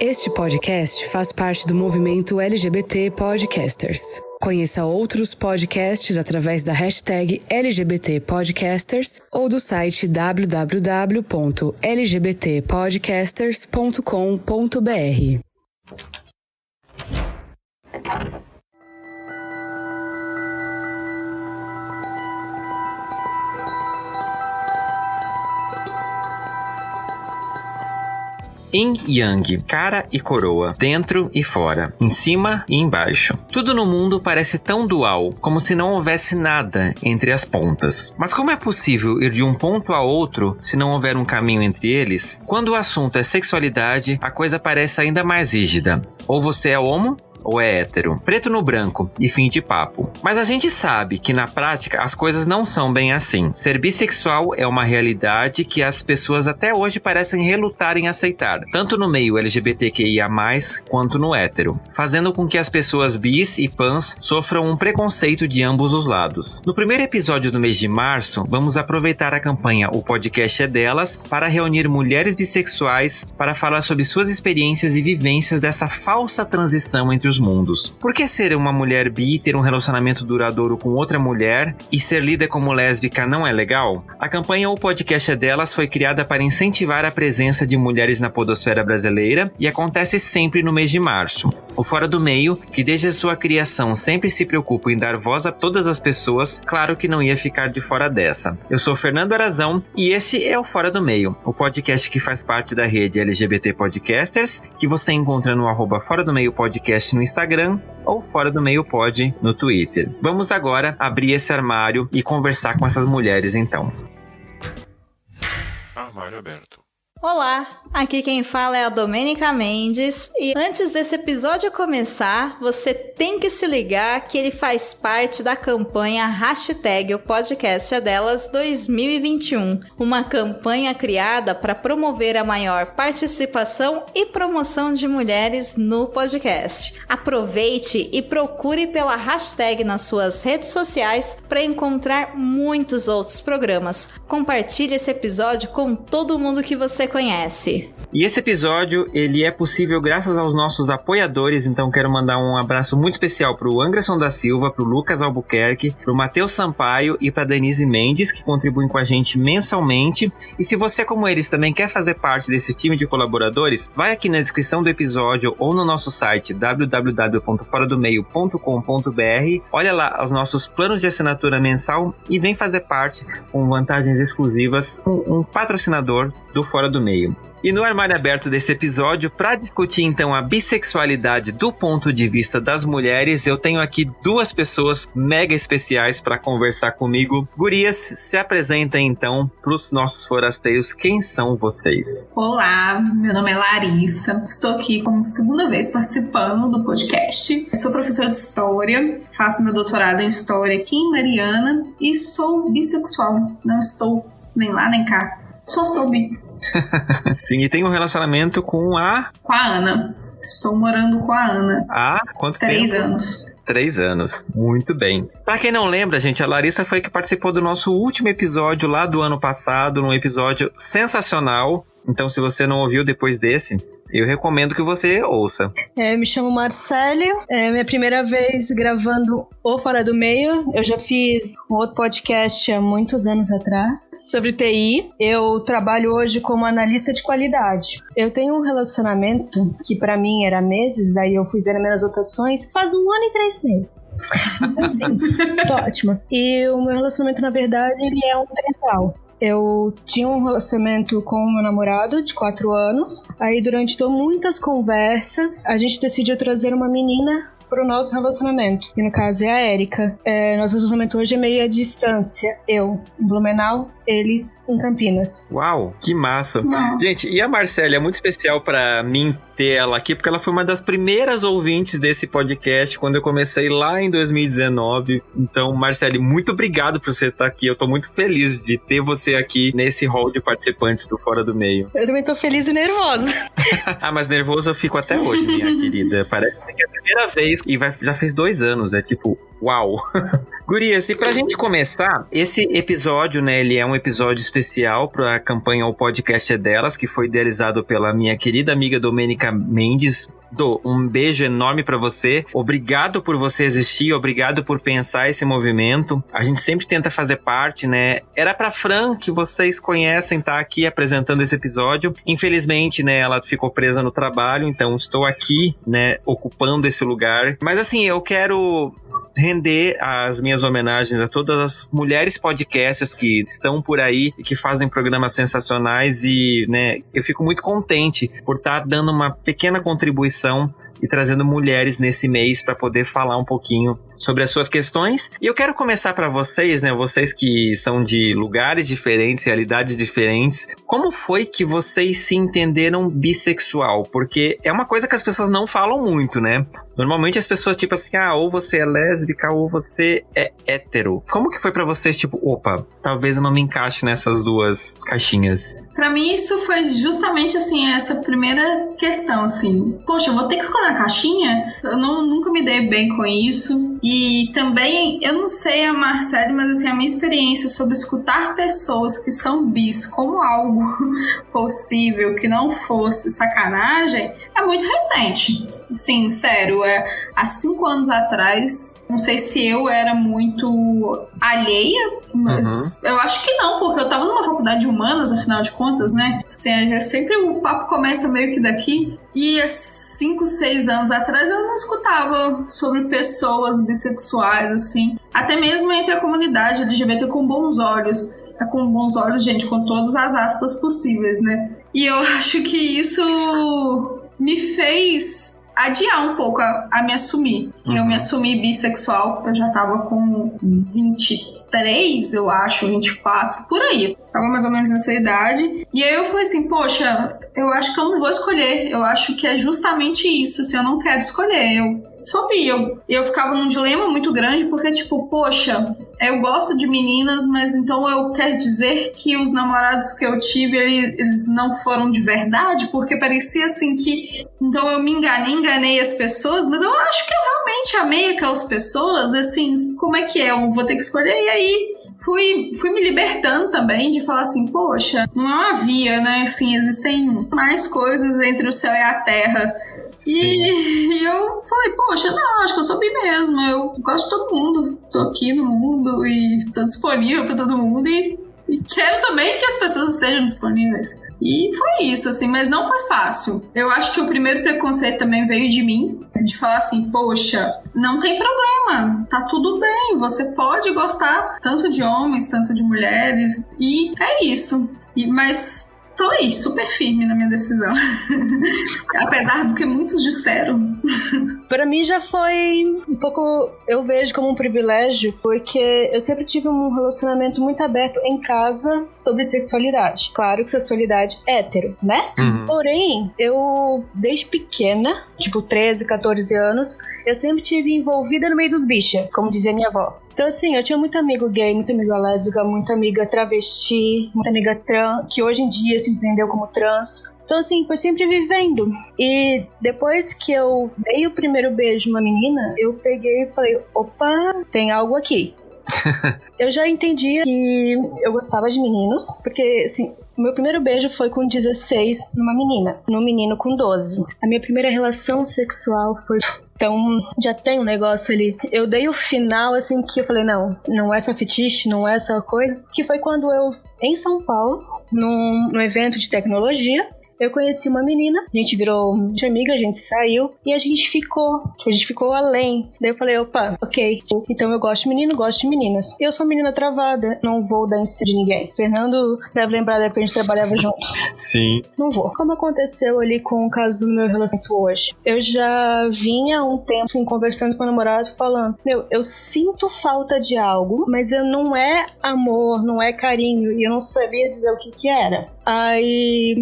Este podcast faz parte do movimento LGBT Podcasters. Conheça outros podcasts através da hashtag LGBT Podcasters ou do site www.lgbtpodcasters.com.br. Yin e Yang, cara e coroa, dentro e fora, em cima e embaixo. Tudo no mundo parece tão dual, como se não houvesse nada entre as pontas. Mas como é possível ir de um ponto a outro se não houver um caminho entre eles? Quando o assunto é sexualidade, a coisa parece ainda mais rígida. Ou você é homo, ou é hétero, preto no branco e fim de papo. Mas a gente sabe que na prática as coisas não são bem assim. Ser bissexual é uma realidade que as pessoas até hoje parecem relutar em aceitar, tanto no meio LGBTQIA+, quanto no hétero, fazendo com que as pessoas bis e pans sofram um preconceito de ambos os lados. No primeiro episódio do mês de março, vamos aproveitar a campanha O Podcast é Delas para reunir mulheres bissexuais para falar sobre suas experiências e vivências dessa falsa transição entre os mundos. Por que ser uma mulher bi, ter um relacionamento duradouro com outra mulher e ser lida como lésbica não é legal? A campanha O Podcast é Delas foi criada para incentivar a presença de mulheres na podosfera brasileira e acontece sempre no mês de março. O Fora do Meio, que desde a sua criação sempre se preocupa em dar voz a todas as pessoas, claro que não ia ficar de fora dessa. Eu sou Fernando Arazão e este é o Fora do Meio, o podcast que faz parte da rede LGBT Podcasters, que você encontra no @Fora do Meio Podcast no Instagram ou Fora do Meio Pod no Twitter. Vamos agora abrir esse armário e conversar com essas mulheres então. Armário aberto. Olá, aqui quem fala é a Domênica Mendes e antes desse episódio começar, você tem que se ligar que ele faz parte da campanha hashtag O Podcast é Delas 2021, uma campanha criada para promover a maior participação e promoção de mulheres no podcast. Aproveite e procure pela hashtag nas suas redes sociais para encontrar muitos outros programas. Compartilhe esse episódio com todo mundo que você conhece. E esse episódio, ele é possível graças aos nossos apoiadores, então quero mandar um abraço muito especial pro Anderson da Silva, pro Lucas Albuquerque, pro Matheus Sampaio e pra Denise Mendes, que contribuem com a gente mensalmente. E se você, como eles, também quer fazer parte desse time de colaboradores, vai aqui na descrição do episódio ou no nosso site www.foradomeio.com.br, olha lá os nossos planos de assinatura mensal e vem fazer parte com vantagens exclusivas com um patrocinador do Fora do Meio. E no armário aberto desse episódio, para discutir então a bissexualidade do ponto de vista das mulheres, eu tenho aqui duas pessoas mega especiais para conversar comigo. Gurias, se apresentem então para os nossos forasteiros, quem são vocês? Olá, meu nome é Larissa, estou aqui como segunda vez participando do podcast. Eu sou professora de História, faço meu doutorado em História aqui em Mariana e sou bissexual, não estou nem lá nem cá, só sou bi. Sim, e tem um relacionamento com a Ana. Estou morando com a Ana. Há quanto 3 tempo? 3 anos. 3 anos, muito bem. Pra quem não lembra, gente, a Larissa foi que participou do nosso último episódio lá do ano passado, um episódio sensacional. Então, se você não ouviu depois desse, eu recomendo que você ouça. Me chamo Marcélio, é minha primeira vez gravando o Fora do Meio. Eu já fiz um outro podcast há muitos anos atrás sobre TI. Eu trabalho hoje como analista de qualidade. Eu tenho um relacionamento que pra mim era meses, daí eu fui ver as minhas anotações, faz 1 ano e 3 meses. Assim, tô ótima. E o meu relacionamento, na verdade, ele é um trisal. Eu tinha um relacionamento com o meu namorado de 4 anos. Aí, durante muitas conversas, a gente decidiu trazer uma menina pro nosso relacionamento. E no caso é a Érica. Nosso relacionamento hoje é meio à distância. Eu em Blumenau, eles em Campinas. Uau, que massa. Gente, e a Marcélia é muito especial pra mim ter ela aqui, porque ela foi uma das primeiras ouvintes desse podcast quando eu comecei lá em 2019. Então, Marcélia, muito obrigado por você estar aqui. Eu tô muito feliz de ter você aqui nesse hall de participantes do Fora do Meio. Eu também tô feliz e nervosa. Mas nervoso eu fico até hoje, minha querida. Parece que é a primeira vez e já fez 2 anos, é tipo Uau! Gurias, e pra gente começar, esse episódio, né, ele é um episódio especial pra campanha O Podcast é Delas, que foi idealizado pela minha querida amiga Domênica Mendes. Um beijo enorme pra você. Obrigado por você existir, obrigado por pensar esse movimento. A gente sempre tenta fazer parte, né? Era pra Fran, que vocês conhecem, tá aqui apresentando esse episódio. Infelizmente, né, ela ficou presa no trabalho, então estou aqui, né, ocupando esse lugar. Mas assim, eu quero render as minhas homenagens a todas as mulheres podcasters que estão por aí e que fazem programas sensacionais e, né, eu fico muito contente por estar dando uma pequena contribuição e trazendo mulheres nesse mês para poder falar um pouquinho sobre as suas questões. E eu quero começar para vocês, né, vocês que são de lugares diferentes, realidades diferentes, como foi que vocês se entenderam bissexual? Porque é uma coisa que as pessoas não falam muito, né? Normalmente as pessoas, tipo assim, ou você é lésbica ou você é hétero. Como que foi pra vocês, tipo, opa, talvez eu não me encaixe nessas duas caixinhas? Pra mim isso foi justamente, assim, essa primeira questão, assim. Poxa, eu vou ter que escolher a caixinha? Eu nunca me dei bem com isso. E também, eu não sei a Marcele, mas assim, a minha experiência sobre escutar pessoas que são bis como algo possível, que não fosse sacanagem, é muito recente. Sim, sério, há 5 anos atrás, não sei se eu era muito alheia, mas eu acho que não, porque eu tava numa faculdade de humanas, afinal de contas, né? Assim, sempre o papo começa meio que daqui. E há 5, 6 anos atrás eu não escutava sobre pessoas bissexuais, assim. Até mesmo entre a comunidade LGBT com bons olhos. Com bons olhos, gente, com todas as aspas possíveis, né? E eu acho que isso me fez adiar um pouco a me assumir. Eu me assumi bissexual, eu já tava com 23, eu acho, 24, por aí. Tava mais ou menos nessa idade. E aí eu falei assim, poxa, eu acho que eu não vou escolher. Eu acho que é justamente isso, assim, eu não quero escolher. Eu ficava num dilema muito grande, porque tipo, poxa, eu gosto de meninas, mas então eu quero dizer que os namorados que eu tive, eles não foram de verdade, porque parecia assim que, então eu me enganei as pessoas, mas eu acho que eu realmente amei aquelas pessoas, assim, como é que é? Eu vou ter que escolher, e aí fui me libertando também de falar assim, poxa, não é uma via, né, assim, existem mais coisas entre o céu e a terra. E eu falei, poxa, não, acho que eu sou bi mesmo, eu gosto de todo mundo, tô aqui no mundo e tô disponível pra todo mundo e quero também que as pessoas estejam disponíveis. E foi isso, assim, mas não foi fácil. Eu acho que o primeiro preconceito também veio de mim, de falar assim, poxa, não tem problema, tá tudo bem, você pode gostar tanto de homens, tanto de mulheres, e é isso. Mas tô aí, super firme na minha decisão. Apesar do que muitos disseram. Pra mim já foi um pouco, eu vejo como um privilégio, porque eu sempre tive um relacionamento muito aberto em casa sobre sexualidade. Claro que sexualidade é hétero, né? Porém, eu desde pequena, tipo 13, 14 anos, eu sempre tive envolvida no meio dos bichos, como dizia minha avó. Então assim, eu tinha muito amigo gay, muita amiga lésbica, muita amiga travesti, muita amiga trans, que hoje em dia se entendeu como trans. Então assim, foi sempre vivendo. E depois que eu dei o primeiro beijo numa menina, eu peguei e falei, opa, tem algo aqui. Eu já entendia que eu gostava de meninos, porque assim, o meu primeiro beijo foi com 16 numa menina, num menino com 12. A minha primeira relação sexual foi... Então, já tem um negócio ali. Eu dei o final, assim, que eu falei, não é essa fetiche, não é essa coisa. Que foi quando eu, em São Paulo, num evento de tecnologia, eu conheci uma menina, a gente virou amiga, a gente saiu e a gente ficou além. Daí eu falei, opa, ok, então eu gosto de menino, gosto de meninas. E eu sou menina travada, não vou dar em cima de ninguém. Fernando deve lembrar da época que a gente trabalhava junto. Sim. Não vou. Como aconteceu ali com o caso do meu relacionamento hoje? Eu já vinha há um tempo, assim, conversando com o namorado, falando, eu sinto falta de algo, mas não é amor, não é carinho, e eu não sabia dizer o que era. Aí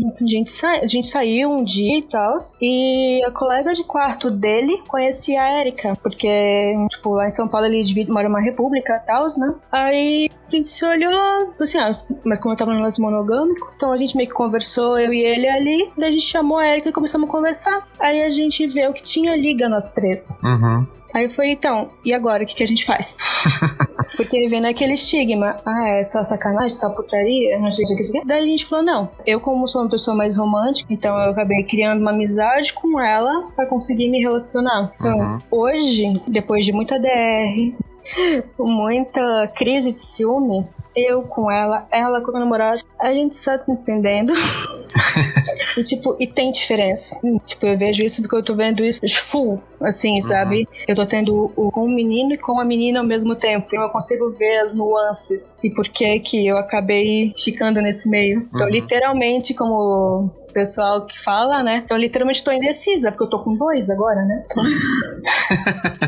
a gente saiu um dia e tal, e a colega de quarto dele conhecia a Erika, porque, tipo, lá em São Paulo ele mora numa república e tal, né? Aí a gente se olhou, assim, mas como eu tava num lance monogâmico, então a gente meio que conversou, eu e ele ali, daí a gente chamou a Erika e começamos a conversar. Aí a gente vê o que tinha liga nós três. Aí eu falei, então, e agora, o que a gente faz? Porque vem naquele estigma, é só sacanagem, só putaria, não sei o que. Daí a gente falou, não, eu como sou uma pessoa mais romântica, então eu acabei criando uma amizade com ela pra conseguir me relacionar. Então, hoje, depois de muita DR, muita crise de ciúme, eu com ela com o meu namorado, a gente só tá entendendo. E tem diferença. Eu vejo isso porque eu tô vendo isso full, assim, sabe? Eu tô tendo com o menino e com a menina ao mesmo tempo. Eu consigo ver as nuances e por que eu acabei ficando nesse meio. Então, literalmente, como o pessoal que fala, né? Então, literalmente tô indecisa, porque eu tô com 2 agora, né?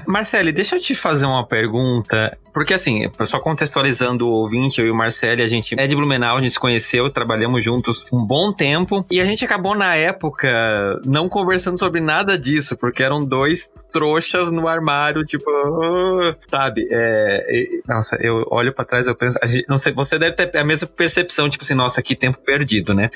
Marcele, deixa eu te fazer uma pergunta, porque assim, só contextualizando o ouvinte, eu e o Marcele, a gente é de Blumenau, a gente se conheceu, trabalhamos juntos um bom tempo, e a gente acabou na época não conversando sobre nada disso, porque eram 2 trouxas no armário, tipo, sabe? Nossa, eu olho pra trás, eu penso, não sei, você deve ter a mesma percepção, tipo assim, nossa, que tempo perdido, né?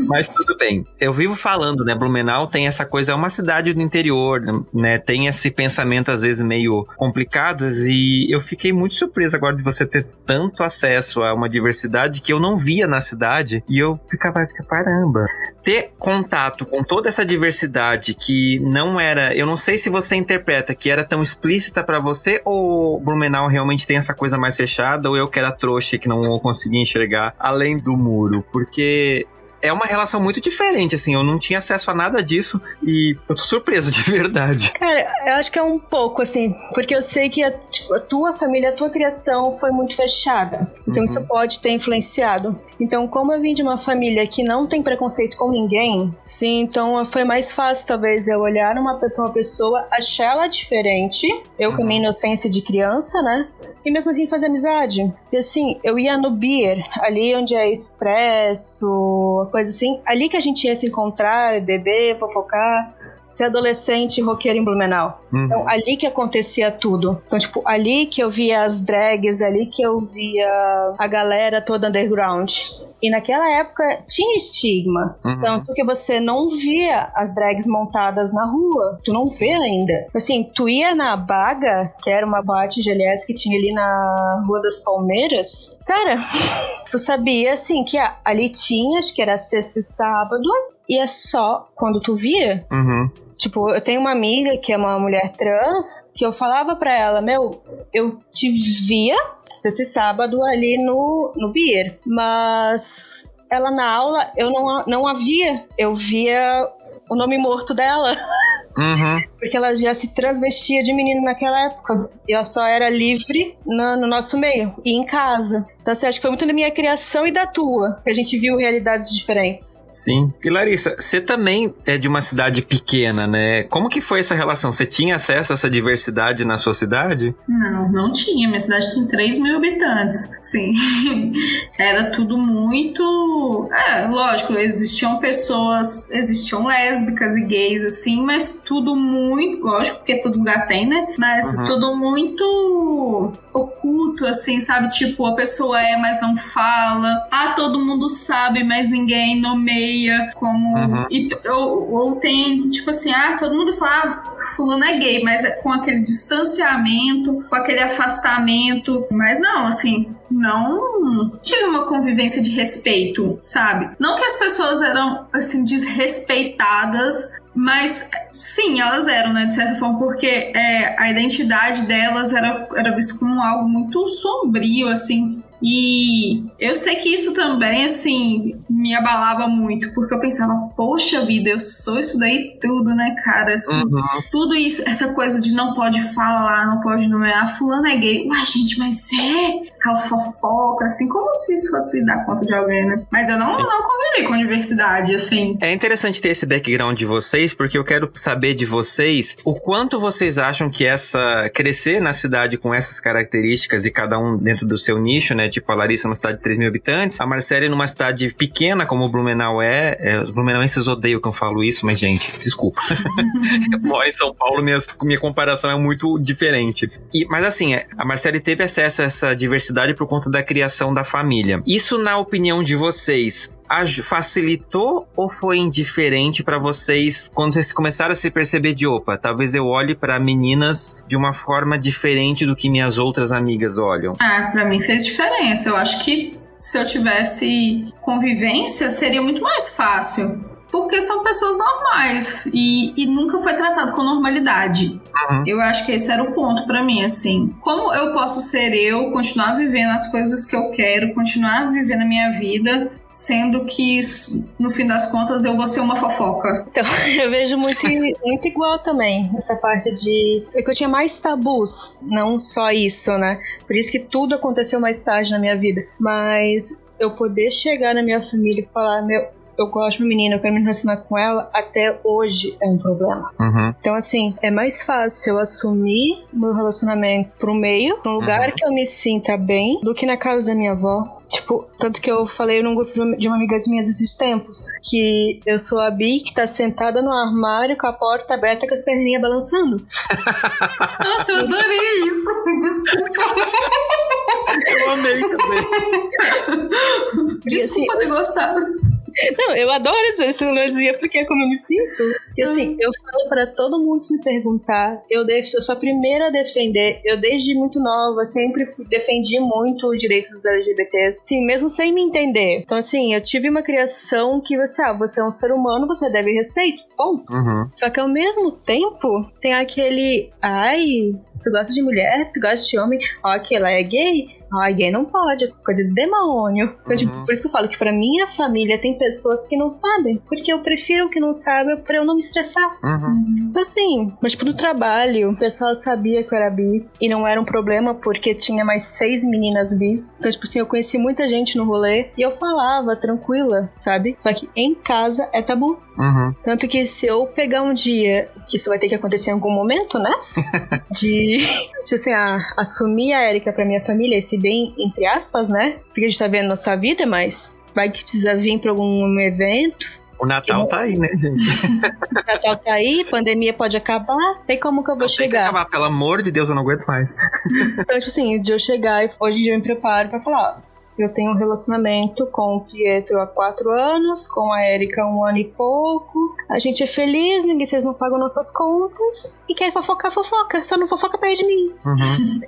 Mas tudo bem. Eu vivo falando, né? Blumenau tem essa coisa, é uma cidade do interior, né? Tem esse pensamento, às vezes, meio complicado, e eu fiquei muito surpreso agora de você ter tanto acesso a uma diversidade que eu não via na cidade, e eu ficava, caramba. Ter contato com toda essa diversidade que não era, eu não sei se você interpreta que era tão explícita pra você, ou Blumenau realmente tem essa coisa mais fechada, ou eu que era trouxa que não conseguia enxergar além do muro, porque é uma relação muito diferente, assim, eu não tinha acesso a nada disso e eu tô surpreso de verdade. Cara, eu acho que é um pouco, assim, porque eu sei que a tua família, a tua criação foi muito fechada, então isso pode ter influenciado. Então, como eu vim de uma família que não tem preconceito com ninguém, sim, então foi mais fácil, talvez, eu olhar uma pessoa, achar ela diferente, eu com a minha inocência de criança, né, e mesmo assim fazer amizade. E assim, eu ia no beer, ali onde é expresso, coisa assim, ali que a gente ia se encontrar, beber, fofocar, ser adolescente roqueiro em Blumenau. Então, ali que acontecia tudo. Então, tipo, ali que eu via as drags, ali que eu via a galera toda underground. E naquela época tinha estigma. Tanto que você não via as drags montadas na rua. Tu não vê ainda. Assim, tu ia na Baga, que era uma boate GLS que tinha ali na Rua das Palmeiras. Cara, tu sabia, assim, que ali tinha, acho que era sexta e sábado, e é só quando tu via. Tipo, eu tenho uma amiga que é uma mulher trans, que eu falava pra ela, eu te via sexta e sábado ali no beer, mas ela na aula eu não a via, eu via o nome morto dela. Porque ela já se transvestia de menino naquela época. E ela só era livre no nosso meio e em casa. Então, assim, acho que foi muito da minha criação e da tua, que a gente viu realidades diferentes. Sim. E Larissa, você também é de uma cidade pequena, né? Como que foi essa relação? Você tinha acesso a essa diversidade na sua cidade? Não tinha. Minha cidade tem 3.000 habitantes. Sim. Era tudo muito... lógico, existiam lésbicas e gays, assim, mas tudo muito... Lógico, porque todo lugar tem, né? Mas tudo muito oculto, assim, sabe? Tipo, a pessoa mas não fala. Todo mundo sabe, mas ninguém nomeia como... Ou tem, tipo assim, todo mundo fala, fulano é gay, mas é com aquele distanciamento, com aquele afastamento. Mas não, assim, não tive uma convivência de respeito, sabe? Não que as pessoas eram, assim, desrespeitadas, mas sim, elas eram, né, de certa forma, porque a identidade delas era vista como algo muito sombrio, assim. E eu sei que isso também, assim, me abalava muito, porque eu pensava, poxa vida, eu sou isso daí tudo, né, cara, assim, tudo isso, essa coisa de não pode falar, não pode nomear, fulano é gay, uai, gente, mas aquela fofoca, assim, como se isso fosse dar conta de alguém, né, mas eu não convivi com a diversidade, assim. É interessante ter esse background de vocês, porque eu quero saber de vocês, o quanto vocês acham que crescer na cidade com essas características e cada um dentro do seu nicho, né, tipo a Larissa numa cidade de 3.000 habitantes, a Marcele numa cidade pequena como o Blumenau os blumenauenses odeiam que eu falo isso, mas gente, desculpa. Eu moro em São Paulo, minha comparação é muito diferente. Mas assim, a Marcele teve acesso a essa diversidade por conta da criação da família. Isso, na opinião de vocês, facilitou ou foi indiferente pra vocês quando vocês começaram a se perceber de opa, talvez eu olhe pra meninas de uma forma diferente do que minhas outras amigas olham? Pra mim fez diferença. Eu acho que se eu tivesse convivência, seria muito mais fácil. Porque são pessoas normais e nunca foi tratado com normalidade. Eu acho que esse era o ponto pra mim, assim. Como eu posso ser eu, continuar vivendo as coisas que eu quero, continuar vivendo a minha vida, sendo que, no fim das contas, eu vou ser uma fofoca? Então, eu vejo muito igual também, essa parte de... É que eu tinha mais tabus, não só isso, né? Por isso que tudo aconteceu mais tarde na minha vida. Mas eu poder chegar na minha família e falar, eu gosto de uma menina, eu quero me relacionar com ela, até hoje é um problema. Então, assim, é mais fácil eu assumir meu relacionamento pro meio, pra um lugar que eu me sinta bem, do que na casa da minha avó. Tipo, tanto que eu falei num grupo de uma amiga minhas esses tempos, que eu sou a Bi, que tá sentada no armário com a porta aberta com as perninhas balançando. Nossa, eu adorei isso. Desculpa. Eu amei também. Desculpa ter gostado. Não, eu adoro isso, eu não dizia porque é como eu me sinto. E assim, eu falo pra todo mundo se me perguntar, eu sou a primeira a defender, eu desde muito nova sempre defendi muito os direitos dos LGBTs, sim, mesmo sem me entender. Então assim, eu tive uma criação que você é um ser humano, você deve respeito, bom. Só que ao mesmo tempo, tem aquele, tu gosta de mulher, tu gosta de homem, que ela é gay, gay não pode, é coisa de demônio. Por isso que eu falo que pra minha família tem pessoas que não sabem, porque eu prefiro que não saibam pra eu não me estressar. Assim, mas tipo, no trabalho, o pessoal sabia que eu era bi e não era um problema porque tinha mais 6 meninas bis. Então, tipo assim, eu conheci muita gente no rolê e eu falava tranquila, sabe? Só que em casa é tabu. Tanto que se eu pegar um dia, que isso vai ter que acontecer em algum momento, né? de assim, assumir a Erika pra minha família, esse bem, entre aspas, né? Porque a gente tá vendo nossa vida, mas vai que precisa vir pra algum evento. O Natal tá aí, né, gente? O Natal tá aí, pandemia pode acabar. Tem como que eu vou chegar? Tem que acabar, pelo amor de Deus, eu não aguento mais. Então, tipo assim, de eu chegar e hoje eu me preparo pra falar, eu tenho um relacionamento com o Pietro há 4 anos, com a Erika há 1 ano e pouco. A gente é feliz, vocês não pagam nossas contas. E quer fofocar, só não fofoca perto de mim.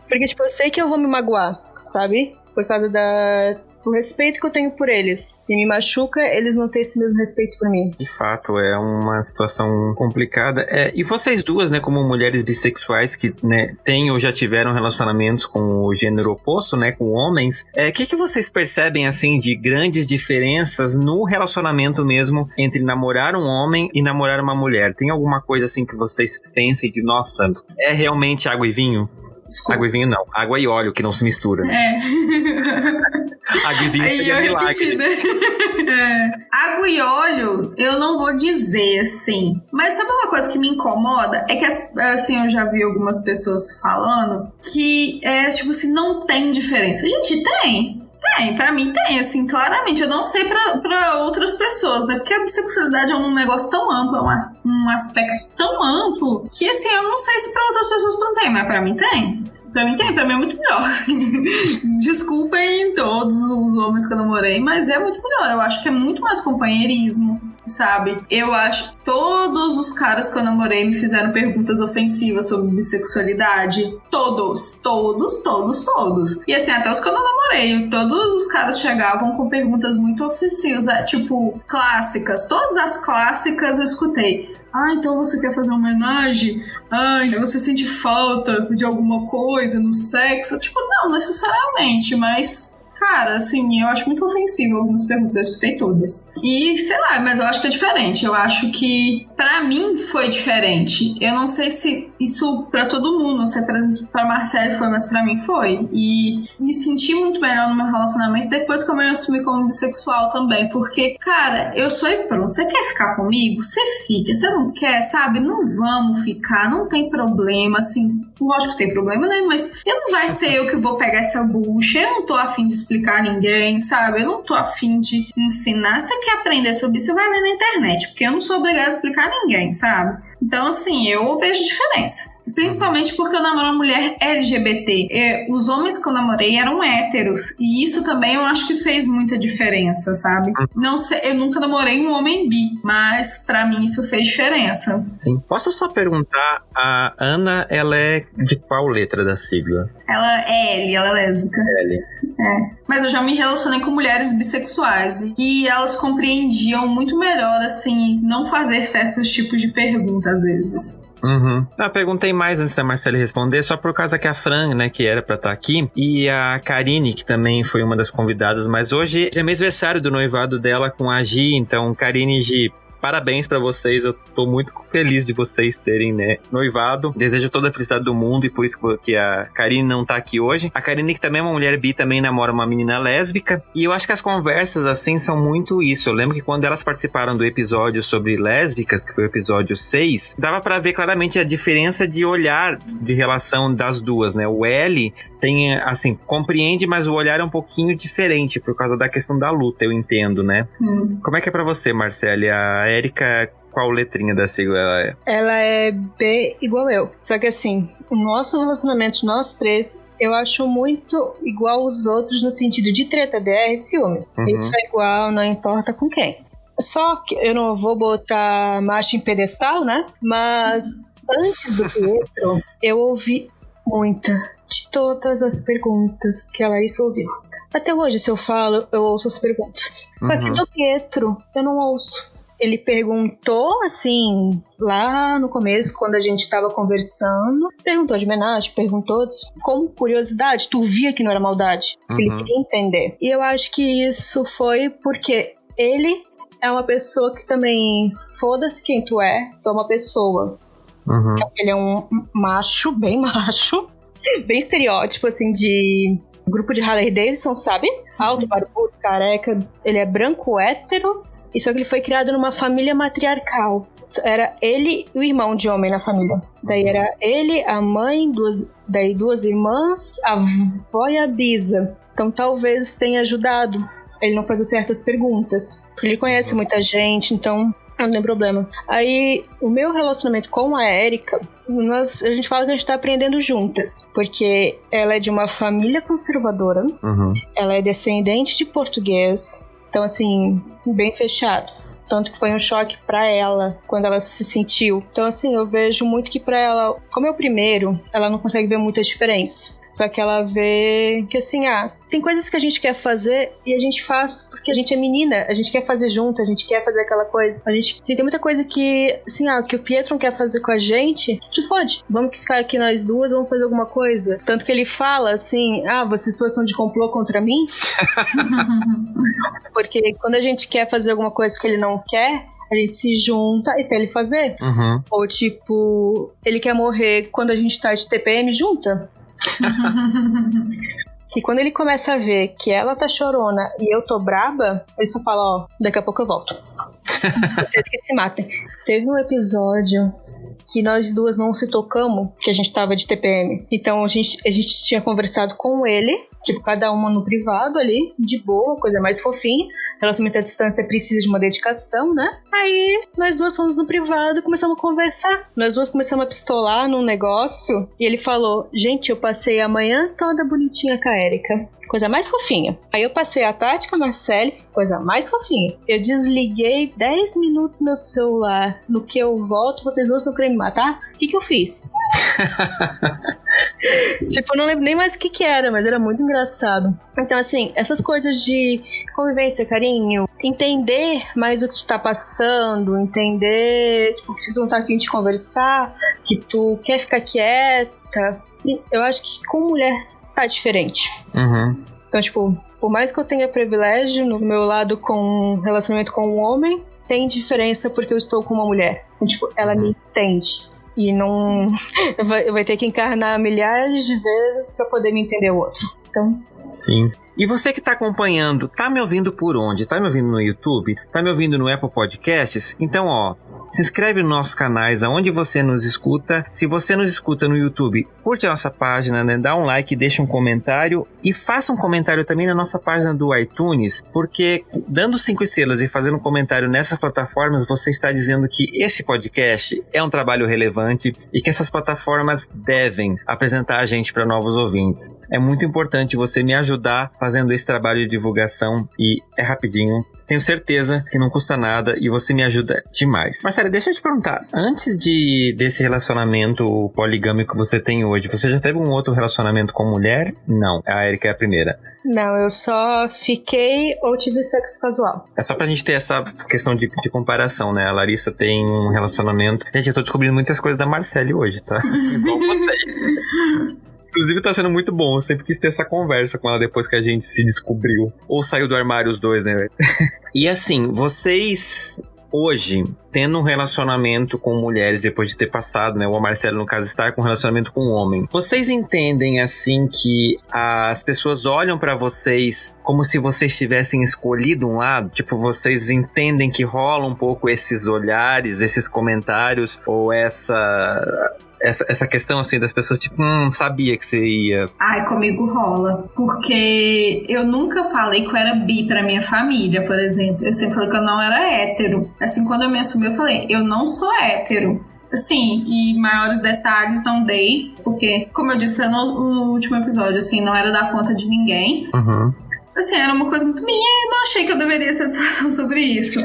Porque, tipo, eu sei que eu vou me magoar, sabe? Por causa do respeito que eu tenho por eles. Se me machuca, eles não têm esse mesmo respeito por mim. De fato, é uma situação complicada. E vocês duas, né, como mulheres bissexuais que, né, têm ou já tiveram relacionamentos com o gênero oposto, né, com homens, o que vocês percebem, assim, de grandes diferenças no relacionamento mesmo entre namorar um homem e namorar uma mulher? Tem alguma coisa, assim, que vocês pensem de, nossa, é realmente água e vinho? Desculpa. Água e vinho não, água e óleo que não se mistura. Água e vinho seria milagre. Água e óleo, eu não vou dizer assim. Mas sabe uma coisa que me incomoda? É que assim, eu já vi algumas pessoas falando que tipo assim, não tem diferença. Gente, tem. Pra mim tem, assim, claramente. Eu não sei pra outras pessoas, né? Porque a bissexualidade é um negócio tão amplo, é um aspecto tão amplo, que, assim, eu não sei se pra outras pessoas não tem, mas pra mim tem. Pra mim tem, pra mim é muito melhor. Desculpem todos os homens que eu namorei, mas é muito melhor. Eu acho que é muito mais companheirismo, sabe? Eu acho que todos os caras que eu namorei me fizeram perguntas ofensivas sobre bissexualidade. Todos. E assim, até os que eu não namorei, todos os caras chegavam com perguntas muito ofensivas, tipo, clássicas. Todas as clássicas eu escutei. Então você quer fazer uma homenagem? Então você sente falta de alguma coisa no sexo? Tipo, não necessariamente, mas... Cara, assim, eu acho muito ofensivo algumas perguntas, eu escutei todas. E, sei lá, mas eu acho que é diferente. Eu acho que, pra mim, foi diferente. Eu não sei se isso pra todo mundo, não sei, por exemplo, pra Marcele foi, mas pra mim foi. E me senti muito melhor no meu relacionamento depois que eu me assumi como bissexual também. Porque, cara, eu sou e pronto. Você quer ficar comigo? Você fica. Você não quer, sabe? Não vamos ficar, não tem problema, assim. Lógico que tem problema, né? Mas não vai ser eu que vou pegar essa bucha. Eu não tô afim de explicar a ninguém, sabe? Eu não tô afim de ensinar. Você quer aprender sobre isso, você vai ler na internet. Porque eu não sou obrigada a explicar a ninguém, sabe? Então, assim, eu vejo diferença. Principalmente porque eu namoro uma mulher LGBT. Os homens que eu namorei eram héteros. E isso também eu acho que fez muita diferença, sabe? Não sei, eu nunca namorei um homem bi, mas pra mim isso fez diferença. Sim. Posso só perguntar, a Ana, ela é de qual letra da sigla? Ela é L, ela é lésbica. L. Mas eu já me relacionei com mulheres bissexuais e elas compreendiam muito melhor, assim, não fazer certos tipos de perguntas às vezes. Eu perguntei mais antes da Marcele responder, só por causa que a Fran, né, que era pra estar aqui, e a Karine, que também foi uma das convidadas, mas hoje é mêsversário do noivado dela com a Gi, então Karine e Gi, parabéns pra vocês, eu tô muito feliz de vocês terem, né, noivado. Desejo toda a felicidade do mundo e por isso que a Karine não tá aqui hoje. A Karine, que também é uma mulher bi, também namora uma menina lésbica. E eu acho que as conversas, assim, são muito isso. Eu lembro que quando elas participaram do episódio sobre lésbicas, que foi o episódio 6, dava pra ver claramente a diferença de olhar de relação das duas, né? O L tem, assim, compreende, mas o olhar é um pouquinho diferente por causa da questão da luta, eu entendo, né? Como é que é pra você, Marcele? A Érica, qual letrinha da sigla ela é? Ela é B igual eu. Só que assim, o nosso relacionamento, nós três, eu acho muito igual aos outros no sentido de treta, DR e ciúme. Isso é igual, não importa com quem. Só que eu não vou botar macho em pedestal, né? Mas antes do Pietro, eu ouvi muita de todas as perguntas que a Larissa ouviu. Até hoje, se eu falo, eu ouço as perguntas. Só que do Pietro, eu não ouço. Ele perguntou, assim, lá no começo, quando a gente tava conversando, perguntou de homenagem, perguntou como curiosidade, tu via que não era maldade, ele queria entender. E eu acho que isso foi porque ele é uma pessoa que também, foda-se quem tu é uma pessoa. Então, ele é um macho, bem estereótipo, assim, de grupo de Harley Davidson, sabe? Alto, barbudo, careca, ele é branco, hétero. E só que ele foi criado numa família matriarcal. Era ele e o irmão de homem na família. Daí era ele, a mãe, duas irmãs, a avó e a bisa. Então talvez tenha ajudado ele não fazer certas perguntas. Porque ele conhece muita gente, então não tem problema. Aí, o meu relacionamento com a Érica, a gente fala que a gente tá aprendendo juntas. Porque ela é de uma família conservadora. Ela é descendente de português. Então, assim, bem fechado. Tanto que foi um choque pra ela, quando ela se sentiu. Então, assim, eu vejo muito que pra ela, como é o primeiro, ela não consegue ver muita diferença. Só que ela vê que, assim, tem coisas que a gente quer fazer e a gente faz porque a gente é menina. A gente quer fazer junto, a gente quer fazer aquela coisa. Assim, tem muita coisa que, assim, que o Pietro não quer fazer com a gente, te fode. Vamos ficar aqui nós duas, vamos fazer alguma coisa. Tanto que ele fala, assim, vocês duas estão de complô contra mim? Porque quando a gente quer fazer alguma coisa que ele não quer, a gente se junta e pra ele fazer. Ou, tipo, ele quer morrer quando a gente tá de TPM junta. Que quando ele começa a ver que ela tá chorona e eu tô braba, ele só fala, daqui a pouco eu volto. Vocês que se matem. Teve um episódio que nós duas não se tocamos, que a gente tava de TPM. Então a gente tinha conversado com ele, tipo, cada uma no privado ali, de boa, coisa mais fofinha. Relacionamento à distância precisa de uma dedicação, né? Aí, nós duas fomos no privado e começamos a conversar. Nós duas começamos a pistolar num negócio. E ele falou, gente, eu passei a manhã toda bonitinha com a Érica. Coisa mais fofinha. Aí eu passei a tarde com a Marcele, coisa mais fofinha. Eu desliguei 10 minutos meu celular. No que eu volto, vocês duas estão querendo me matar? O que eu fiz? Tipo, eu não lembro nem mais o que era, mas era muito engraçado. Então, assim, essas coisas de convivência, carinho, entender mais o que tu tá passando, entender, tipo, que tu não tá afim de conversar, que tu quer ficar quieta. Sim, eu acho que com mulher tá diferente. Então, tipo, por mais que eu tenha privilégio no meu lado com relacionamento com um homem, tem diferença porque eu estou com uma mulher. Então, tipo, ela me entende. E não vai ter que encarnar milhares de vezes pra poder me entender o outro. Então... Sim. E você que tá acompanhando, tá me ouvindo por onde? Tá me ouvindo no YouTube? Tá me ouvindo no Apple Podcasts? Então, se inscreve nos nossos canais, aonde você nos escuta. Se você nos escuta no YouTube, curte a nossa página, né? Dá um like, deixa um comentário e faça um comentário também na nossa página do iTunes, porque dando 5 estrelas e fazendo um comentário nessas plataformas, você está dizendo que esse podcast é um trabalho relevante e que essas plataformas devem apresentar a gente para novos ouvintes. É muito importante você me ajudar fazendo esse trabalho de divulgação e é rapidinho. Tenho certeza que não custa nada e você me ajuda demais. Marcela, deixa eu te perguntar, antes desse relacionamento poligâmico que você tem hoje, você já teve um outro relacionamento com mulher? Não, a Erika é a primeira. Não, eu só fiquei ou tive sexo casual. É só pra gente ter essa questão de comparação, né? A Larissa tem um relacionamento... Gente, eu tô descobrindo muitas coisas da Marcele hoje, tá? Igual vocês. Inclusive tá sendo muito bom, eu sempre quis ter essa conversa com ela depois que a gente se descobriu. Ou saiu do armário os dois, né? E assim, vocês... Hoje, tendo um relacionamento com mulheres depois de ter passado, né? O Marcelo, no caso, está com um relacionamento com um homem. Vocês entendem, assim, que as pessoas olham pra vocês como se vocês tivessem escolhido um lado? Tipo, vocês entendem que rola um pouco esses olhares, esses comentários, ou essa questão, assim, das pessoas, tipo, sabia que você ia... Ai, comigo rola. Porque eu nunca falei que eu era bi pra minha família, por exemplo. Eu sempre falei que eu não era hétero. Assim, quando eu me assumi, eu falei, eu não sou hétero. Assim, e maiores detalhes não dei. Porque, como eu disse no último episódio, assim, não era dar conta de ninguém. Uhum. Assim, era uma coisa muito minha e eu não achei que eu deveria ser discussão sobre isso.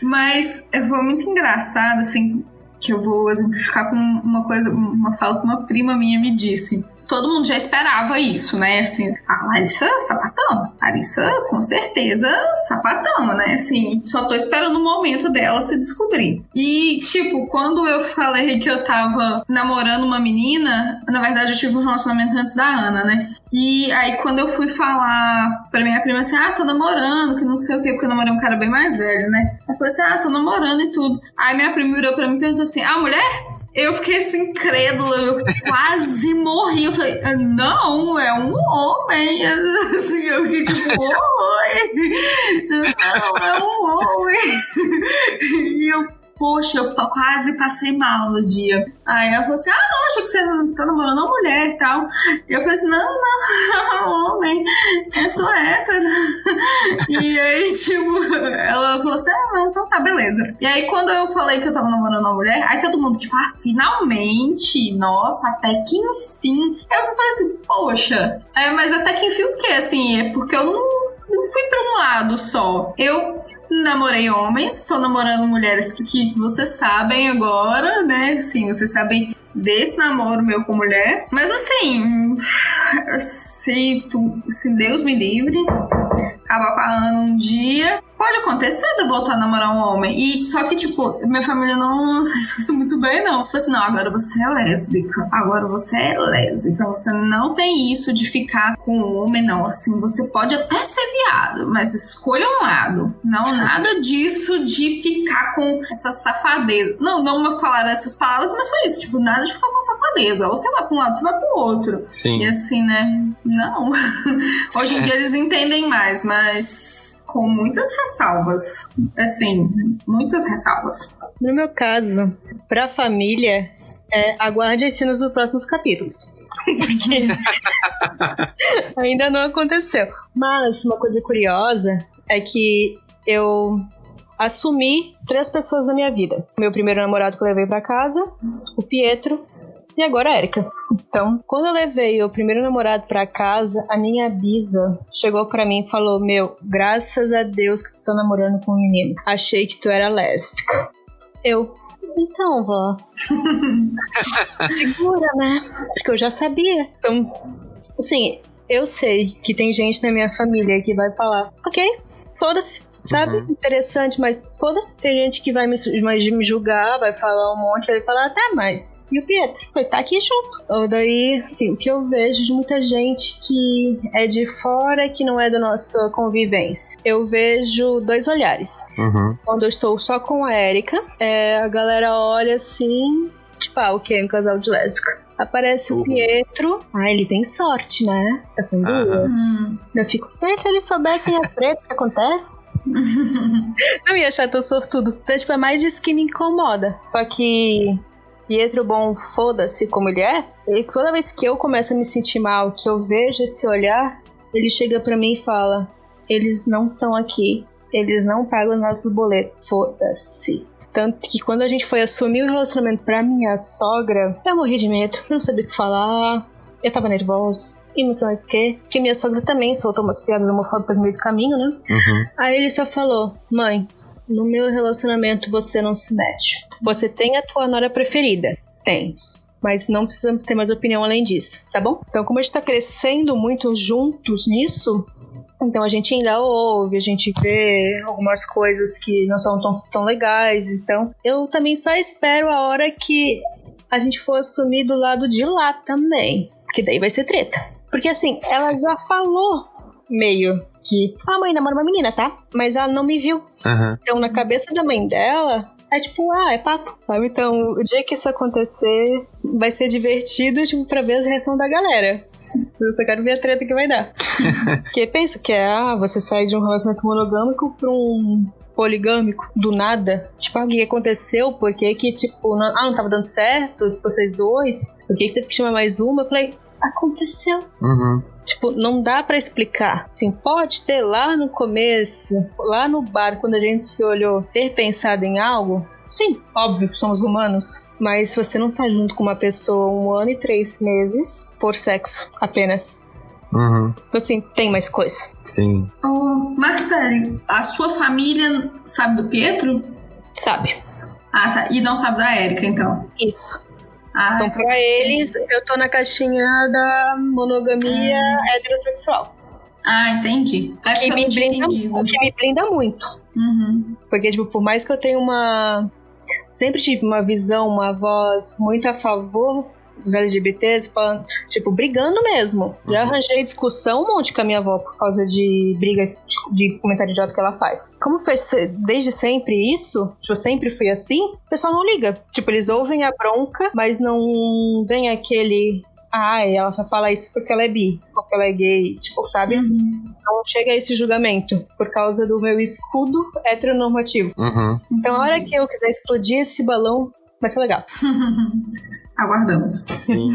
Mas foi muito engraçado, assim... que eu vou exemplificar com uma fala que uma prima minha me disse. Todo mundo já esperava isso, né? Assim, a Larissa, sapatão. Larissa, com certeza, sapatão, né? Assim, só tô esperando o momento dela se descobrir. E, tipo, quando eu falei que eu tava namorando uma menina, na verdade eu tive um relacionamento antes da Ana, né? E aí, quando eu fui falar pra minha prima assim, tô namorando, que não sei o quê, porque eu namorei um cara bem mais velho, né? Eu falei assim, tô namorando e tudo. Aí minha prima virou pra mim e perguntou assim, mulher? Eu fiquei assim, incrédula, eu quase morri. Eu falei, não, é um homem. Assim, eu fiquei tipo, oi. Não, é um homem. E eu, poxa, eu quase passei mal no dia. Aí ela falou assim, não, achei que você tá namorando uma mulher e tal. E eu falei assim, não, é um homem. Eu sou hétero. E aí, tipo, ela falou assim, então tá, beleza. E aí, quando eu falei que eu tava namorando uma mulher, aí todo mundo, tipo, finalmente, nossa, até que enfim. Aí eu falei assim, poxa, mas até que enfim o quê? Assim, é porque eu não fui pra um lado só. Eu namorei homens, tô namorando mulheres que vocês sabem agora, né? Sim, vocês sabem desse namoro meu com mulher. Mas assim, se Deus me livre, acabar com a Ana um dia, pode acontecer de eu voltar a namorar um homem. E só que, tipo, minha família não aceitou isso muito bem, não. Falei assim, não, agora você é lésbica. Agora você é lésbica. Você não tem isso de ficar com um homem, não. Assim, você pode até ser viado, mas escolha um lado. Não, nada disso de ficar com essa safadeza. Não vou falar essas palavras, mas foi isso. Tipo, nada de ficar com safadeza. Ou você vai pra um lado, você vai pro outro. Sim. E assim, né? Não. Hoje em dia eles entendem mais, mas com muitas ressalvas. Assim, muitas ressalvas. No meu caso, pra família, aguarde as cenas dos próximos capítulos. Porque ainda não aconteceu. Mas uma coisa curiosa é que eu assumi 3 pessoas na minha vida. Meu primeiro namorado que eu levei pra casa, o Pietro, e agora a Erika. Então, quando eu levei o primeiro namorado pra casa, a minha bisa chegou pra mim e falou, graças a Deus que tu tá namorando com um menino. Achei que tu era lésbica. Então, vó. Segura, né? Porque eu já sabia. Então, assim, eu sei que tem gente na minha família que vai falar, ok, foda-se. Sabe? Uhum. Interessante, mas foda-se. Tem gente que vai me julgar, vai falar um monte, vai falar, tá, mas e o Pietro? Vai estar aqui junto. Ou daí, assim, o que eu vejo de muita gente que é de fora, que não é da nossa convivência. Eu vejo 2 olhares. Uhum. Quando eu estou só com a Erika, a galera olha assim... Tipo, o que? Um casal de lésbicas. Aparece o Pietro. Ele tem sorte, né? Tá com 2. Eu fico... se eles soubessem as tretas que acontece... Não ia achar tão sortudo. Então, tipo, é mais isso que me incomoda. Só que Pietro Bom, foda-se como ele é, e toda vez que eu começo a me sentir mal, que eu vejo esse olhar, ele chega pra mim e fala: eles não estão aqui, eles não pagam nossos boletos, foda-se. Tanto que quando a gente foi assumir o relacionamento pra minha sogra, eu morri de medo, eu não sabia o que falar, eu tava nervosa. E não sei mais o que, porque minha sogra também soltou umas piadas homofóbicas no meio do caminho, né? Aí ele só falou: mãe, no meu relacionamento você não se mete. Você tem a tua nora preferida? Tens. Mas não precisa ter mais opinião além disso, tá bom? Então, como a gente tá crescendo muito juntos nisso, então a gente ainda ouve, a gente vê algumas coisas que não são tão legais. Então, eu também só espero a hora que a gente for assumir do lado de lá também. Porque daí vai ser treta. Porque assim, ela já falou meio que a mãe namora uma menina, tá? Mas ela não me viu. Então, na cabeça da mãe dela, é tipo, é papo, sabe? Então, o dia que isso acontecer, vai ser divertido, tipo, pra ver a reação da galera. Eu só quero ver a treta que vai dar. Porque pensa que você sai de um relacionamento monogâmico pra um poligâmico, do nada. Tipo, o que aconteceu? Por que que, tipo, não tava dando certo, vocês dois? Por que teve que chamar mais uma? Eu falei, aconteceu. Tipo, não dá pra explicar. Assim, pode ter lá no começo, lá no bar, quando a gente se olhou, ter pensado em algo. Sim, óbvio que somos humanos. Mas se você não tá junto com uma pessoa 1 ano e 3 meses por sexo apenas. Então, assim, tem mais coisa. Sim. Marcele, a sua família sabe do Pietro? Sabe. Ah, tá. E não sabe da Érica, então? Isso. Então, pra eles, eu tô na caixinha da monogamia heterossexual. Entendi. O que me blinda muito. Porque, tipo, por mais que eu tenha sempre tive uma visão, uma voz muito a favor dos LGBTs, falando, tipo, brigando mesmo. Já arranjei discussão um monte com a minha avó por causa de briga, de comentário idiota que ela faz. Como foi desde sempre isso, tipo, sempre fui assim, o pessoal não liga. Tipo, eles ouvem a bronca, mas não vem aquele... ela só fala isso porque ela é bi, porque ela é gay, tipo, sabe? Não chega a esse julgamento por causa do meu escudo heteronormativo. Então, a hora que eu quiser explodir esse balão, vai ser legal. Aguardamos. Sim.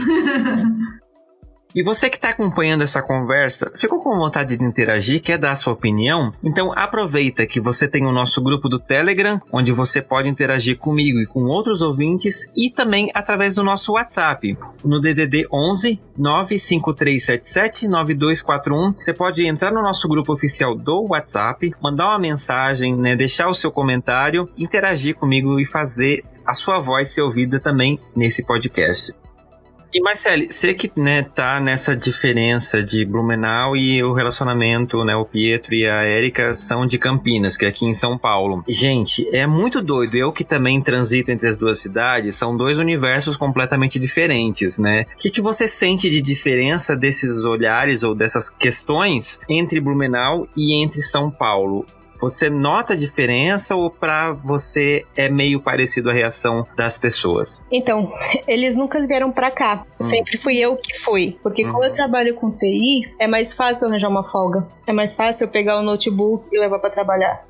E você que está acompanhando essa conversa, ficou com vontade de interagir, quer dar a sua opinião? Então aproveita que você tem o nosso grupo do Telegram, onde você pode interagir comigo e com outros ouvintes, e também através do nosso WhatsApp, no DDD 11 95377 9241. Você pode entrar no nosso grupo oficial do WhatsApp, mandar uma mensagem, né, deixar o seu comentário, interagir comigo e fazer a sua voz ser ouvida também nesse podcast. E Marcele, você que, né, tá nessa diferença de Blumenau e o relacionamento, né, o Pietro e a Érica são de Campinas, que é aqui em São Paulo. Gente, é muito doido. Eu que também transito entre as duas cidades, são dois universos completamente diferentes, né? O que você sente de diferença desses olhares ou dessas questões entre Blumenau e entre São Paulo? Você nota a diferença ou pra você é meio parecido a reação das pessoas? Então, eles nunca vieram pra cá. Sempre fui eu que fui. Porque quando eu trabalho com TI, é mais fácil eu arranjar uma folga. É mais fácil eu pegar o notebook e levar pra trabalhar.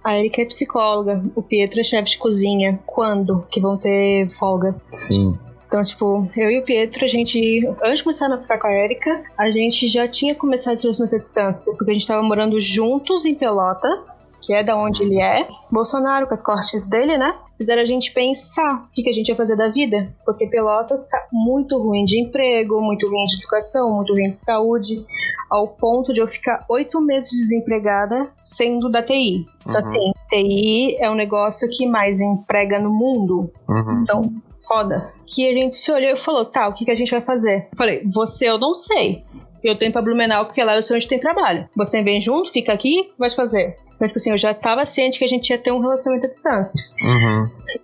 A Érica é psicóloga, o Pietro é chefe de cozinha. Quando que vão ter folga? Sim. Então, tipo, eu e o Pietro, a gente, antes de começar a ficar com a Érica, a gente já tinha começado esse relacionamento à distância, porque a gente tava morando juntos em Pelotas, que é da onde ele é. Bolsonaro, com as cortes dele, né, fizeram a gente pensar o que a gente ia fazer da vida, porque Pelotas tá muito ruim de emprego, muito ruim de educação, muito ruim de saúde, ao ponto de eu ficar 8 meses desempregada sendo da TI. Então, assim, TI é um negócio que mais emprega no mundo. Então, foda. Que a gente se olhou e falou, tá, o que a gente vai fazer? Eu falei, eu não sei. Eu tô indo pra Blumenau porque lá eu sei onde tem trabalho. Você vem junto, fica aqui, vai fazer. Mas, tipo assim, eu já tava ciente que a gente ia ter um relacionamento à distância.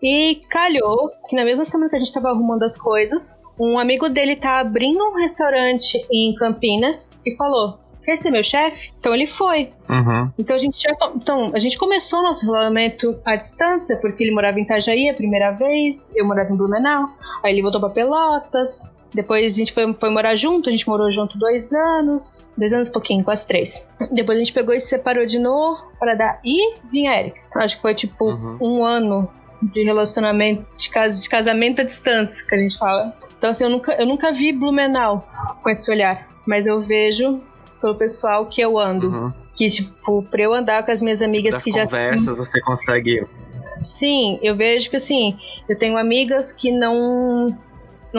E calhou que na mesma semana que a gente tava arrumando as coisas, um amigo dele tá abrindo um restaurante em Campinas e falou, quer ser meu chefe? Então ele foi. Então a gente começou nosso relacionamento à distância, porque ele morava em Itajaí a primeira vez, eu morava em Blumenau, aí ele voltou pra Pelotas, Depois a gente foi morar junto, a gente morou junto 2 anos. 2 anos e pouquinho, quase 3. Depois a gente pegou e se separou de novo pra dar. E vinha a Erika. Acho que foi tipo 1 ano de relacionamento, de casamento à distância, que a gente fala. Então assim, eu nunca vi Blumenau com esse olhar. Mas eu vejo pelo pessoal que eu ando. Que tipo, pra eu andar com as minhas amigas das que já... conversas você consegue... Sim, eu vejo que assim, eu tenho amigas que não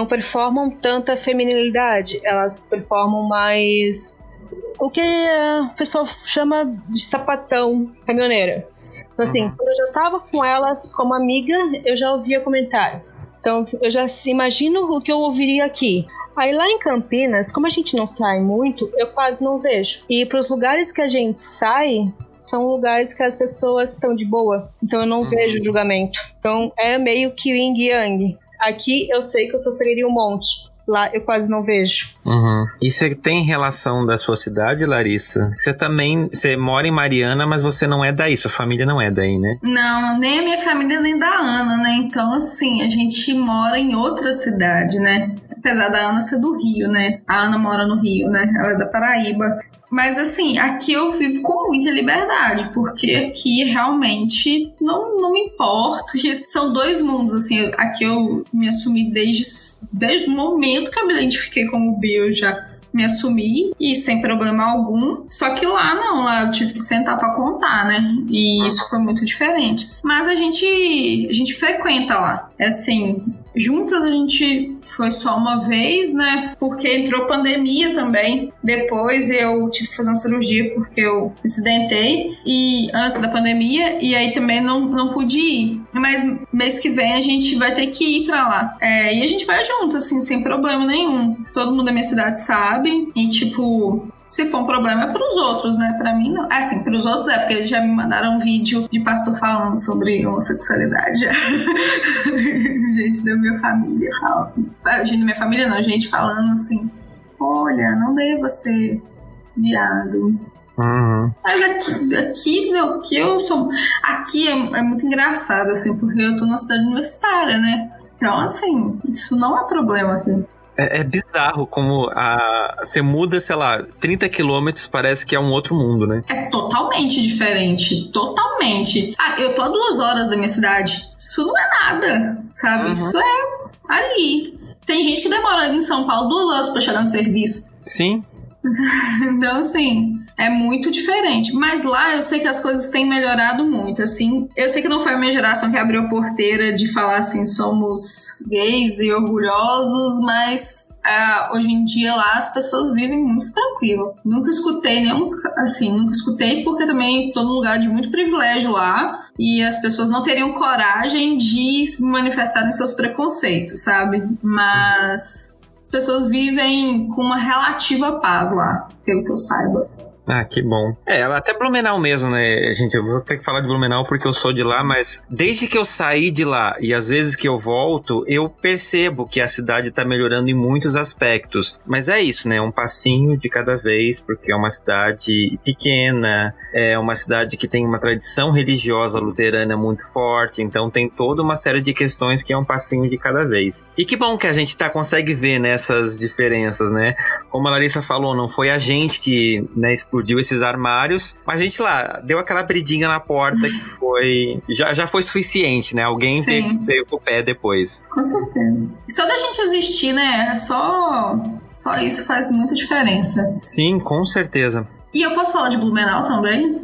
performam tanta feminilidade, elas performam mais o que a pessoa chama de sapatão, caminhoneira. Então assim, quando eu já tava com elas como amiga, eu já ouvia comentário. Então eu já imagino o que eu ouviria aqui. Aí lá em Campinas, como a gente não sai muito, eu quase não vejo. E pros lugares que a gente sai, são lugares que as pessoas estão de boa. Então eu não vejo julgamento. Então é meio que yin e yang. Aqui eu sei que eu sofreria um monte. Lá eu quase não vejo. E você tem relação da sua cidade, Larissa? Você mora em Mariana, mas você não é daí. Sua família não é daí, né? Não, nem a minha família, nem da Ana, né? Então, assim, a gente mora em outra cidade, né? Apesar da Ana ser do Rio, né? A Ana mora no Rio, né? Ela é da Paraíba. Mas, assim, aqui eu vivo com muita liberdade, porque aqui realmente não me importo. São 2 mundos, assim. Aqui eu me assumi desde o momento que eu me identifiquei como bi, eu já me assumi e sem problema algum. Só que lá não, lá eu tive que sentar pra contar, né? E isso foi muito diferente. Mas a gente frequenta lá. É assim, juntas a gente foi só uma vez, né? Porque entrou pandemia também. Depois eu tive que fazer uma cirurgia porque eu acidentei e antes da pandemia, e aí também não pude ir. Mas mês que vem a gente vai ter que ir pra lá. E a gente vai junto, assim, sem problema nenhum. Todo mundo da minha cidade sabe. E tipo, se for um problema é pros outros, né? Pra mim não. Assim, pros outros porque eles já me mandaram um vídeo de pastor falando sobre homossexualidade. Gente da minha família fala. Gente da minha família não, gente falando assim: olha, não deva ser viado. Mas aqui, meu, que eu sou. Aqui é muito engraçado, assim, porque eu tô numa cidade universitária, né? Então, assim, isso não é problema aqui. É bizarro como você muda, sei lá, 30 quilômetros, parece que é um outro mundo, né? É totalmente diferente, totalmente. Eu tô a 2 horas da minha cidade. Isso não é nada, sabe? Isso é ali. Tem gente que demora em São Paulo 2 horas pra chegar no serviço. Sim. Então, assim, é muito diferente. Mas lá eu sei que as coisas têm melhorado muito, assim. Eu sei que não foi a minha geração que abriu a porteira de falar assim, somos gays e orgulhosos, mas hoje em dia lá as pessoas vivem muito tranquilo. Nunca escutei porque também tô num lugar de muito privilégio lá e as pessoas não teriam coragem de se manifestarem seus preconceitos, sabe? Mas as pessoas vivem com uma relativa paz lá, pelo que eu saiba. Ah, que bom. Até Blumenau mesmo, né, gente? Eu vou ter que falar de Blumenau porque eu sou de lá, mas desde que eu saí de lá e às vezes que eu volto, eu percebo que a cidade tá melhorando em muitos aspectos. Mas é isso, né? Um passinho de cada vez, porque é uma cidade pequena, é uma cidade que tem uma tradição religiosa luterana muito forte, então tem toda uma série de questões que é um passinho de cada vez. E que bom que a gente consegue ver nessas diferenças, né? Como a Larissa falou, não foi a gente que, né, explodiu esses armários, mas a gente lá deu aquela abridinha na porta que foi já foi suficiente, né? Alguém veio com o pé depois. Com certeza. Só da gente existir, né? Só isso faz muita diferença. Sim, com certeza. E eu posso falar de Blumenau também?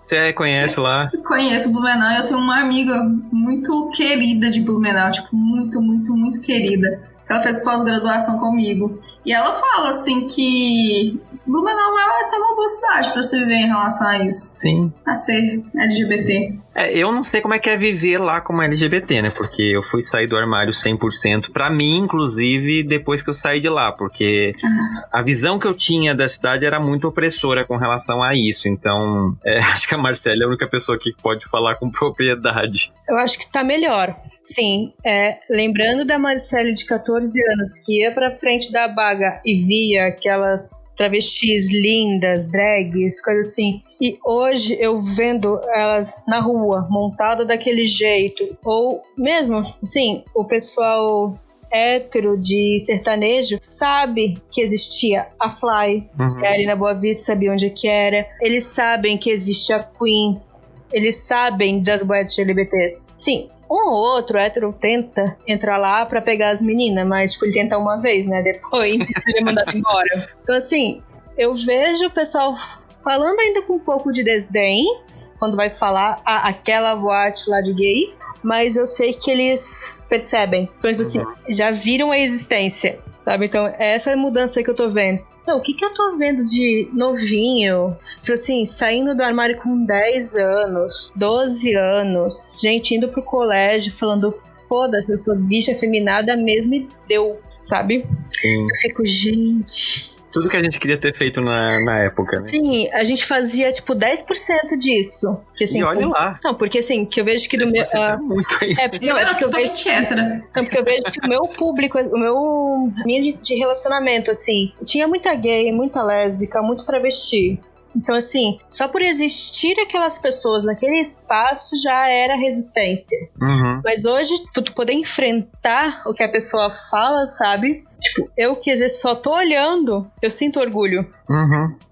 Você conhece lá? Conheço Blumenau. Eu tenho uma amiga muito querida de Blumenau, tipo, muito, muito, muito querida. Ela fez pós-graduação comigo. E ela fala, assim, que Blumenau é até uma boa cidade pra se viver em relação a isso. Sim. A ser LGBT. Eu não sei como é que é viver lá como LGBT, né? Porque eu fui sair do armário 100% pra mim, inclusive, depois que eu saí de lá. Porque a visão que eu tinha da cidade era muito opressora com relação a isso. Então, acho que a Marcela é a única pessoa aqui que pode falar com propriedade. Eu acho que tá melhor. Sim, lembrando da Marcele de 14 anos que ia pra frente da baga e via aquelas travestis lindas, drags, coisas assim. E hoje eu vendo elas na rua, montada daquele jeito. Ou mesmo, assim, o pessoal hétero de sertanejo sabe que existia a Fly, que é ali na Boa Vista, sabia onde que era. Eles sabem que existe a Queens. Eles sabem das boates LGBTs. Sim, um ou outro hétero tenta entrar lá pra pegar as meninas, mas tipo, ele tenta uma vez, né? Depois ele é mandado embora. Então assim, eu vejo o pessoal falando ainda com um pouco de desdém quando vai falar aquela boate lá de gay, mas eu sei que eles percebem. Então, tipo assim, já viram a existência, sabe? Então, essa é a mudança que eu tô vendo. Então, o que eu tô vendo de novinho, tipo assim, saindo do armário com 10 anos, 12 anos, gente indo pro colégio falando, foda-se, eu sou bicha feminada mesmo e deu, sabe? Sim. Eu fico, gente... Tudo que a gente queria ter feito na época, né? Sim, a gente fazia, tipo, 10% disso. Porque, assim, E olha lá. Não, porque, assim, que eu vejo que do meu... Tá muito aí. Eu era totalmente hétera. Não, porque eu vejo que o meu público, a minha de relacionamento, assim, tinha muita gay, muita lésbica, muito travesti. Então, assim, só por existir aquelas pessoas naquele espaço já era resistência. Mas hoje, tu poder enfrentar o que a pessoa fala, sabe? Tipo, eu que às vezes só tô olhando, eu sinto orgulho.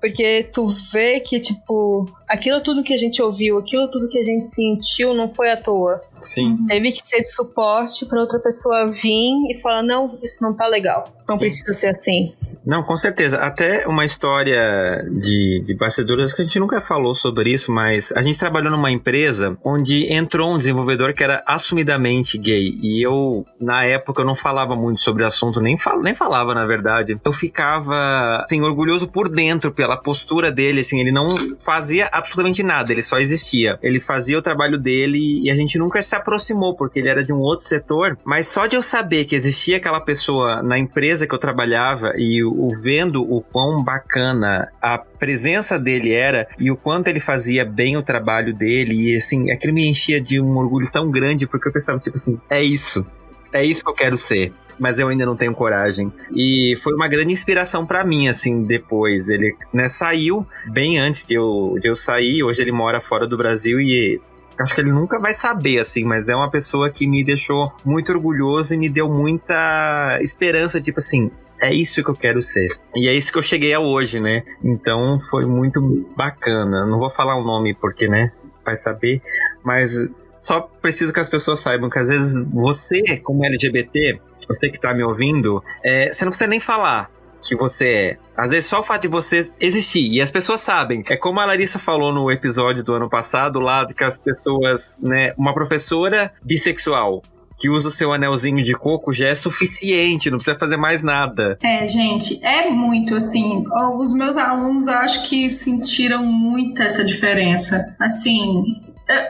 Porque tu vê que, tipo, aquilo tudo que a gente ouviu, aquilo tudo que a gente sentiu não foi à toa. Sim. Teve que ser de suporte pra outra pessoa vir e falar, não, isso não tá legal. Não precisa ser assim. Não, com certeza. Até uma história de bastidores que a gente nunca falou sobre isso, mas a gente trabalhou numa empresa onde entrou um desenvolvedor que era assumidamente gay. E eu, na época, eu não falava muito sobre o assunto, nem falava, na verdade. Eu ficava, assim, orgulhoso por dentro pela postura dele, assim, ele não fazia absolutamente nada, ele só existia. Ele fazia o trabalho dele e a gente nunca se aproximou, porque ele era de um outro setor, mas só de eu saber que existia aquela pessoa na empresa que eu trabalhava e vendo o quão bacana a presença dele era e o quanto ele fazia bem o trabalho dele, e assim, aquilo me enchia de um orgulho tão grande, porque eu pensava, tipo assim, é isso que eu quero ser, mas eu ainda não tenho coragem. E foi uma grande inspiração pra mim, assim, depois. Ele, né, saiu bem antes de eu sair. Hoje ele mora fora do Brasil e acho que ele nunca vai saber, assim, mas é uma pessoa que me deixou muito orgulhoso e me deu muita esperança, tipo assim, é isso que eu quero ser. E é isso que eu cheguei a hoje, né? Então foi muito bacana. Não vou falar o nome porque, né, vai saber, mas só preciso que as pessoas saibam que às vezes você, como LGBT, você que tá me ouvindo, você não precisa nem falar que você é. Às vezes só o fato de você existir, e as pessoas sabem. É como a Larissa falou no episódio do ano passado, lá que as pessoas, né, uma professora bissexual que usa o seu anelzinho de coco já é suficiente, não precisa fazer mais nada. Gente, é muito assim, os meus alunos acho que sentiram muito essa diferença, assim.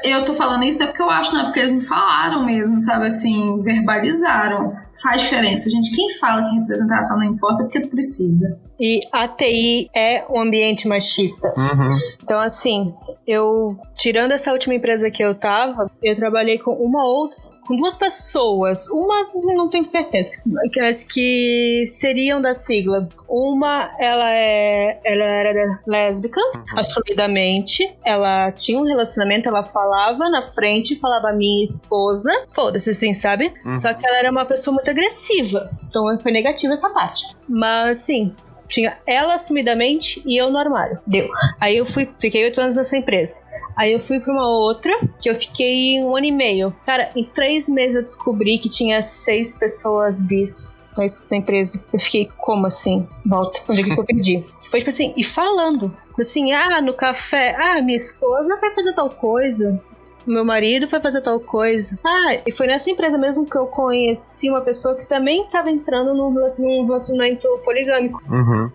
Eu tô falando isso não é porque eu acho, não é porque eles me falaram mesmo, sabe, assim, verbalizaram. Faz diferença, gente. Quem fala que representação não importa é porque precisa. E a TI é um ambiente machista. Então, assim, tirando essa última empresa que eu tava, eu trabalhei com com duas pessoas, uma não tenho certeza, mas que seriam da sigla. Uma, ela era lésbica, assumidamente, ela tinha um relacionamento, ela falava na frente, falava minha esposa, foda-se assim, sabe? Só que ela era uma pessoa muito agressiva, então foi negativa essa parte. Mas, assim, tinha ela assumidamente e eu no armário. Deu. Aí eu fiquei 8 anos nessa empresa. Aí eu fui pra uma outra, que eu fiquei 1 ano e meio. Cara, em 3 meses eu descobri que tinha 6 pessoas bis na empresa. Eu fiquei, como assim? Volta, onde é que eu perdi? Foi tipo assim, e falando. Assim, no café, minha esposa vai fazer tal coisa. Meu marido foi fazer tal coisa. E foi nessa empresa mesmo que eu conheci uma pessoa que também estava entrando num relacionamento poligâmico.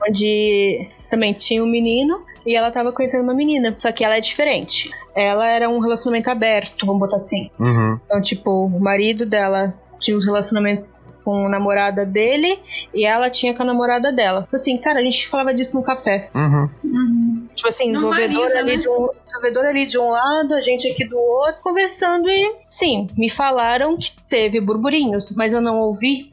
Onde também tinha um menino e ela estava conhecendo uma menina. Só que ela é diferente. Ela era um relacionamento aberto, vamos botar assim. Então, tipo, o marido dela tinha uns relacionamentos com a namorada dele e ela tinha com a namorada dela. Assim, cara, a gente falava disso no café. Tipo assim, desenvolvedor ali de um lado, a gente aqui do outro, conversando e, sim, me falaram que teve burburinhos, mas eu não ouvi,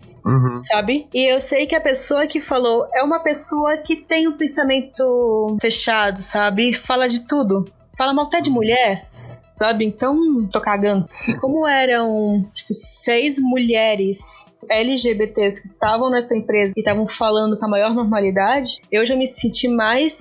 sabe? E eu sei que a pessoa que falou é uma pessoa que tem um pensamento fechado, sabe? Fala de tudo. Fala mal até de mulher, sabe? Então, tô cagando. E como eram, 6 mulheres LGBTs que estavam nessa empresa e estavam falando com a maior normalidade, eu já me senti mais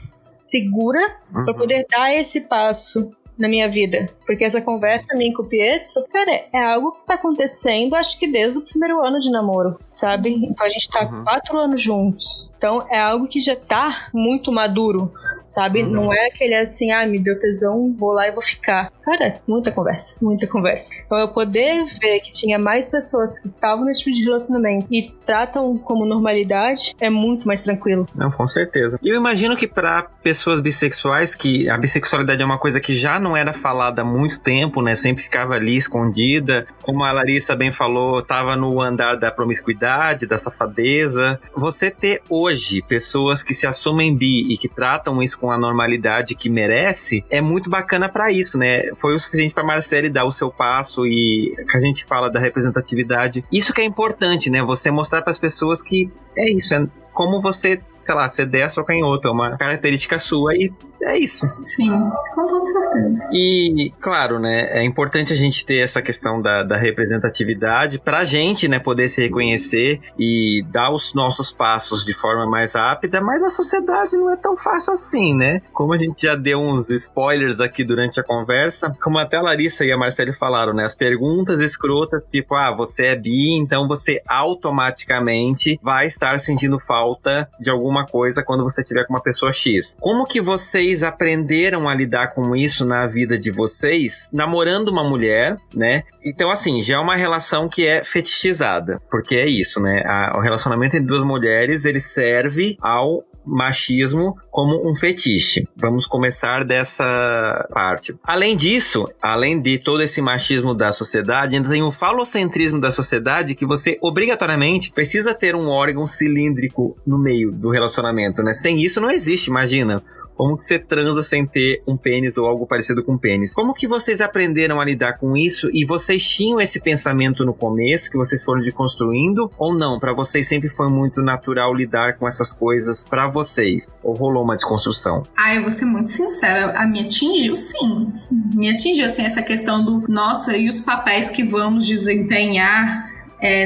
segura para poder dar esse passo na minha vida. Porque essa conversa minha com o Pietro, cara, é algo que tá acontecendo, acho que desde o primeiro ano de namoro, sabe? Então a gente tá 4 anos juntos. Então é algo que já tá muito maduro, sabe? Não é aquele assim, me deu tesão, vou lá e vou ficar. Cara, muita conversa, muita conversa. Então eu poder ver que tinha mais pessoas que estavam nesse tipo de relacionamento e tratam como normalidade é muito mais tranquilo. Não, com certeza. E eu imagino que para pessoas bissexuais, que a bissexualidade é uma coisa que já não era falada há muito tempo, né? Sempre ficava ali escondida. Como a Larissa bem falou, tava no andar da promiscuidade, da safadeza. Você ter hoje pessoas que se assumem bi e que tratam isso com a normalidade que merece, é muito bacana para isso, né? Foi o suficiente para Marcele dar o seu passo e que a gente fala da representatividade. Isso que é importante, né? Você mostrar para as pessoas que é isso, é como você, sei lá, ser destro ou canhoto, é uma característica sua e é isso. Sim, com toda certeza. E, claro, né, é importante a gente ter essa questão da representatividade pra gente, né, poder se reconhecer e dar os nossos passos de forma mais rápida, mas a sociedade não é tão fácil assim, né? Como a gente já deu uns spoilers aqui durante a conversa, como até a Larissa e a Marcele falaram, né, as perguntas escrotas, tipo, você é bi, então você automaticamente vai estar sentindo falta de alguma coisa quando você estiver com uma pessoa X. Como que vocês aprenderam a lidar com isso na vida de vocês, namorando uma mulher, né? Então, assim, já é uma relação que é fetichizada, porque é isso, né? O relacionamento entre duas mulheres, ele serve ao machismo como um fetiche. Vamos começar dessa parte. Além disso, além de todo esse machismo da sociedade, ainda tem o falocentrismo da sociedade, que você obrigatoriamente precisa ter um órgão cilíndrico no meio do relacionamento, né? Sem isso não existe, imagina. Como que você transa sem ter um pênis ou algo parecido com pênis? Como que vocês aprenderam a lidar com isso? E vocês tinham esse pensamento no começo, que vocês foram desconstruindo? Ou não? Pra vocês sempre foi muito natural lidar com essas coisas pra vocês? Ou rolou uma desconstrução? Eu vou ser muito sincera. A me atingiu, sim. Me atingiu, assim, essa questão do... Nossa, e os papéis que vamos desempenhar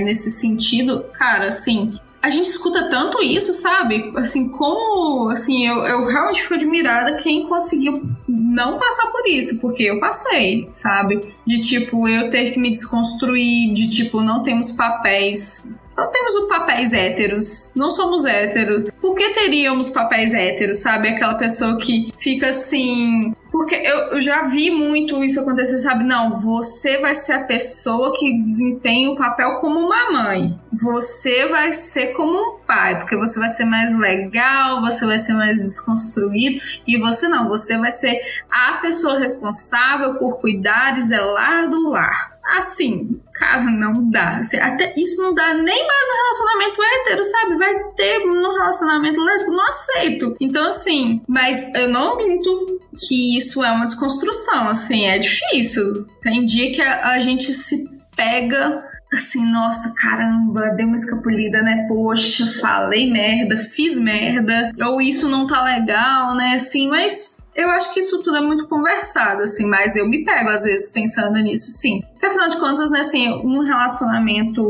nesse sentido? Cara, assim... A gente escuta tanto isso, sabe? Assim, como... Assim, eu realmente fico admirada quem conseguiu não passar por isso, porque eu passei, sabe? De, tipo, eu ter que me desconstruir, de, tipo, não temos papéis... Não temos os papéis héteros, não somos héteros. Por que teríamos papéis héteros, sabe? Aquela pessoa que fica assim... Porque eu já vi muito isso acontecer, sabe? Não, você vai ser a pessoa que desempenha o papel como uma mãe. Você vai ser como um pai, porque você vai ser mais legal, você vai ser mais desconstruído. E você não, você vai ser a pessoa responsável por cuidar e zelar do lar. Assim, cara, não dá. Até isso não dá nem mais no relacionamento hétero, sabe? Vai ter no relacionamento lésbico, não aceito. Então, assim, mas eu não minto que isso é uma desconstrução, assim, é difícil. Tem dia que a gente se pega... Assim, nossa, caramba, dei uma escapulida, né? Poxa, falei merda, fiz merda. Ou isso não tá legal, né? Assim, mas eu acho que isso tudo é muito conversado, assim. Mas eu me pego, às vezes, pensando nisso, sim. Porque, afinal de contas, né, assim, um relacionamento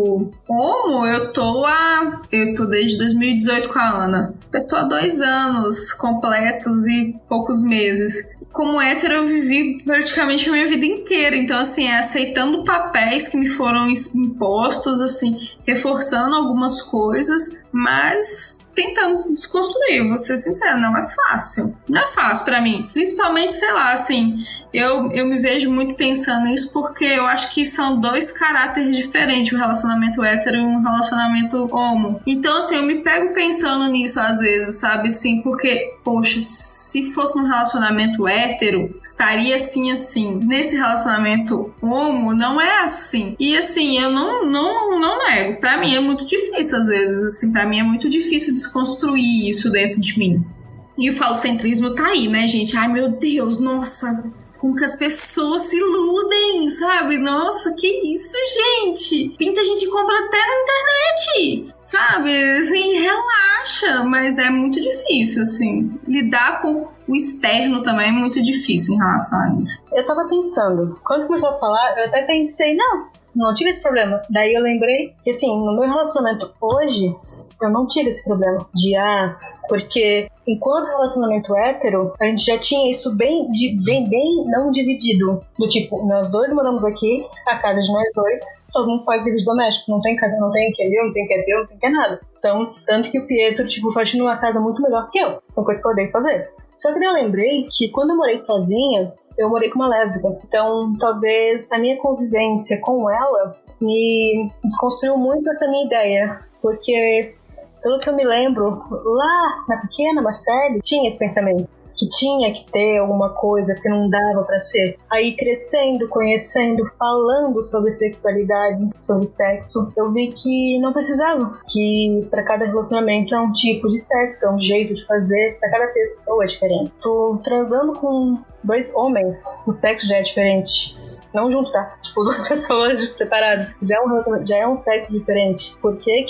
homo, eu tô desde 2018 com a Ana. Eu tô há 2 anos completos e poucos meses. Como hétero, eu vivi praticamente a minha vida inteira. Então, assim, aceitando papéis que me foram impostos, assim, reforçando algumas coisas, mas tentando desconstruir. Vou ser sincera, não é fácil. Não é fácil pra mim. Principalmente, sei lá, assim... Eu me vejo muito pensando nisso porque eu acho que são 2 caráteres diferentes, um relacionamento hétero e um relacionamento homo. Então, assim, eu me pego pensando nisso às vezes, sabe? Assim, porque, poxa, se fosse um relacionamento hétero, estaria assim. Nesse relacionamento homo, não é assim. E, assim, eu não nego. Pra mim é muito difícil, às vezes. Assim, pra mim é muito difícil desconstruir isso dentro de mim. E o falocentrismo tá aí, né, gente? Ai, meu Deus, nossa... Como que as pessoas se iludem, sabe? Nossa, que isso, gente? Pinta a gente compra até na internet, sabe? Assim, relaxa. Mas é muito difícil, assim, lidar com o externo também é muito difícil em relação a isso. Eu tava pensando, quando começou a falar, eu até pensei, não tive esse problema. Daí eu lembrei que, assim, no meu relacionamento hoje, eu não tive esse problema de, porque enquanto relacionamento hétero, a gente já tinha isso bem não dividido. Do tipo, nós dois moramos aqui, a casa de nós dois, todo mundo faz serviço doméstico, não tem casa, não tem que eu, não tem que eu, não tem que nada. Então, tanto que o Pietro, tipo, faz numa casa muito melhor que eu, uma coisa que eu odeio fazer. Só que eu lembrei que quando eu morei sozinha, eu morei com uma lésbica. Então, talvez a minha convivência com ela me desconstruiu muito essa minha ideia. Porque, pelo que eu me lembro, lá na pequena Marcele, tinha esse pensamento. Que tinha que ter alguma coisa que não dava pra ser. Aí crescendo, conhecendo, falando sobre sexualidade, sobre sexo, eu vi que não precisava. Que pra cada relacionamento é um tipo de sexo, é um jeito de fazer, pra cada pessoa é diferente. Tô transando com 2 homens, o sexo já é diferente. Não junto, tá? Tipo, 2 pessoas separadas. Já é um sexo diferente. Por que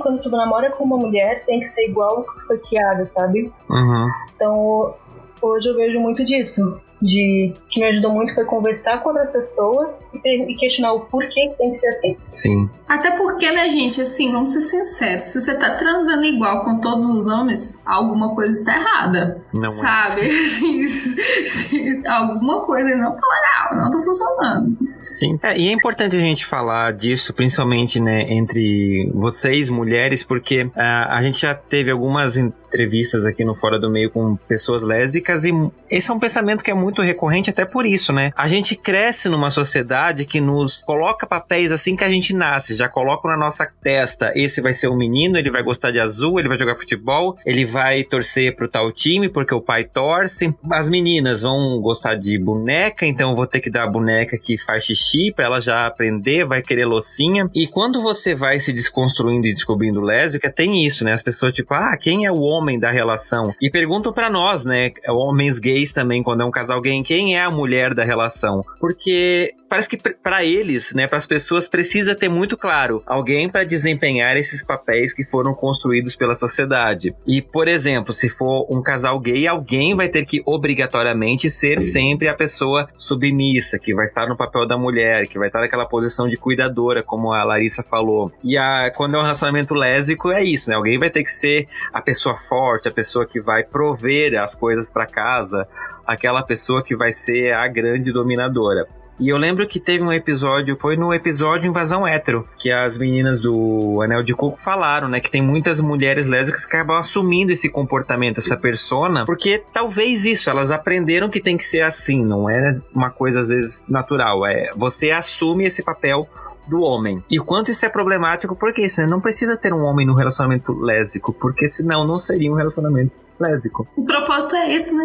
quando tu namora com uma mulher tem que ser igual ao que foi criado, sabe? Uhum. Então, hoje eu vejo muito disso. Que me ajudou muito foi conversar com outras pessoas e questionar o porquê que tem que ser assim. Sim. Até porque, né, gente, assim, vamos ser sinceros, se você tá transando igual com todos os homens, alguma coisa está errada. Não sabe? É. Alguma coisa não tá legal, não tá funcionando. Sim. E é importante a gente falar disso, principalmente, né, entre vocês, mulheres, porque a gente já teve algumas entrevistas aqui no Fora do Meio com pessoas lésbicas e esse é um pensamento que é muito recorrente até por isso, né? A gente cresce numa sociedade que nos coloca papéis assim que a gente nasce, já coloca na nossa testa, esse vai ser o menino, ele vai gostar de azul, ele vai jogar futebol, ele vai torcer pro tal time porque o pai torce. As meninas vão gostar de boneca, então eu vou ter que dar a boneca que faz xixi pra ela já aprender, vai querer loucinha. E quando você vai se desconstruindo e descobrindo lésbica, tem isso, né? As pessoas tipo, quem é o homem da relação? E perguntam pra nós, né? Homens gays também, quando é um casal gay, quem é a mulher da relação? Porque parece que pra eles, né, pras pessoas, precisa ter muito claro alguém pra desempenhar esses papéis que foram construídos pela sociedade. E, por exemplo, se for um casal gay, alguém vai ter que obrigatoriamente ser sempre a pessoa submissa, que vai estar no papel da mulher, que vai estar naquela posição de cuidadora, como a Larissa falou. E quando é um relacionamento lésbico, é isso, né? Alguém vai ter que ser a pessoa forte, a pessoa que vai prover as coisas pra casa, aquela pessoa que vai ser a grande dominadora. E eu lembro que teve um episódio, foi no episódio Invasão Hétero, que as meninas do Anel de Coco falaram, né, que tem muitas mulheres lésbicas que acabam assumindo esse comportamento, essa persona, porque talvez isso, elas aprenderam que tem que ser assim, não é uma coisa às vezes natural, você assume esse papel do homem. E o quanto isso é problemático, porque isso, né? Não precisa ter um homem no relacionamento lésbico, porque senão não seria um relacionamento lésbico. O propósito é esse, né?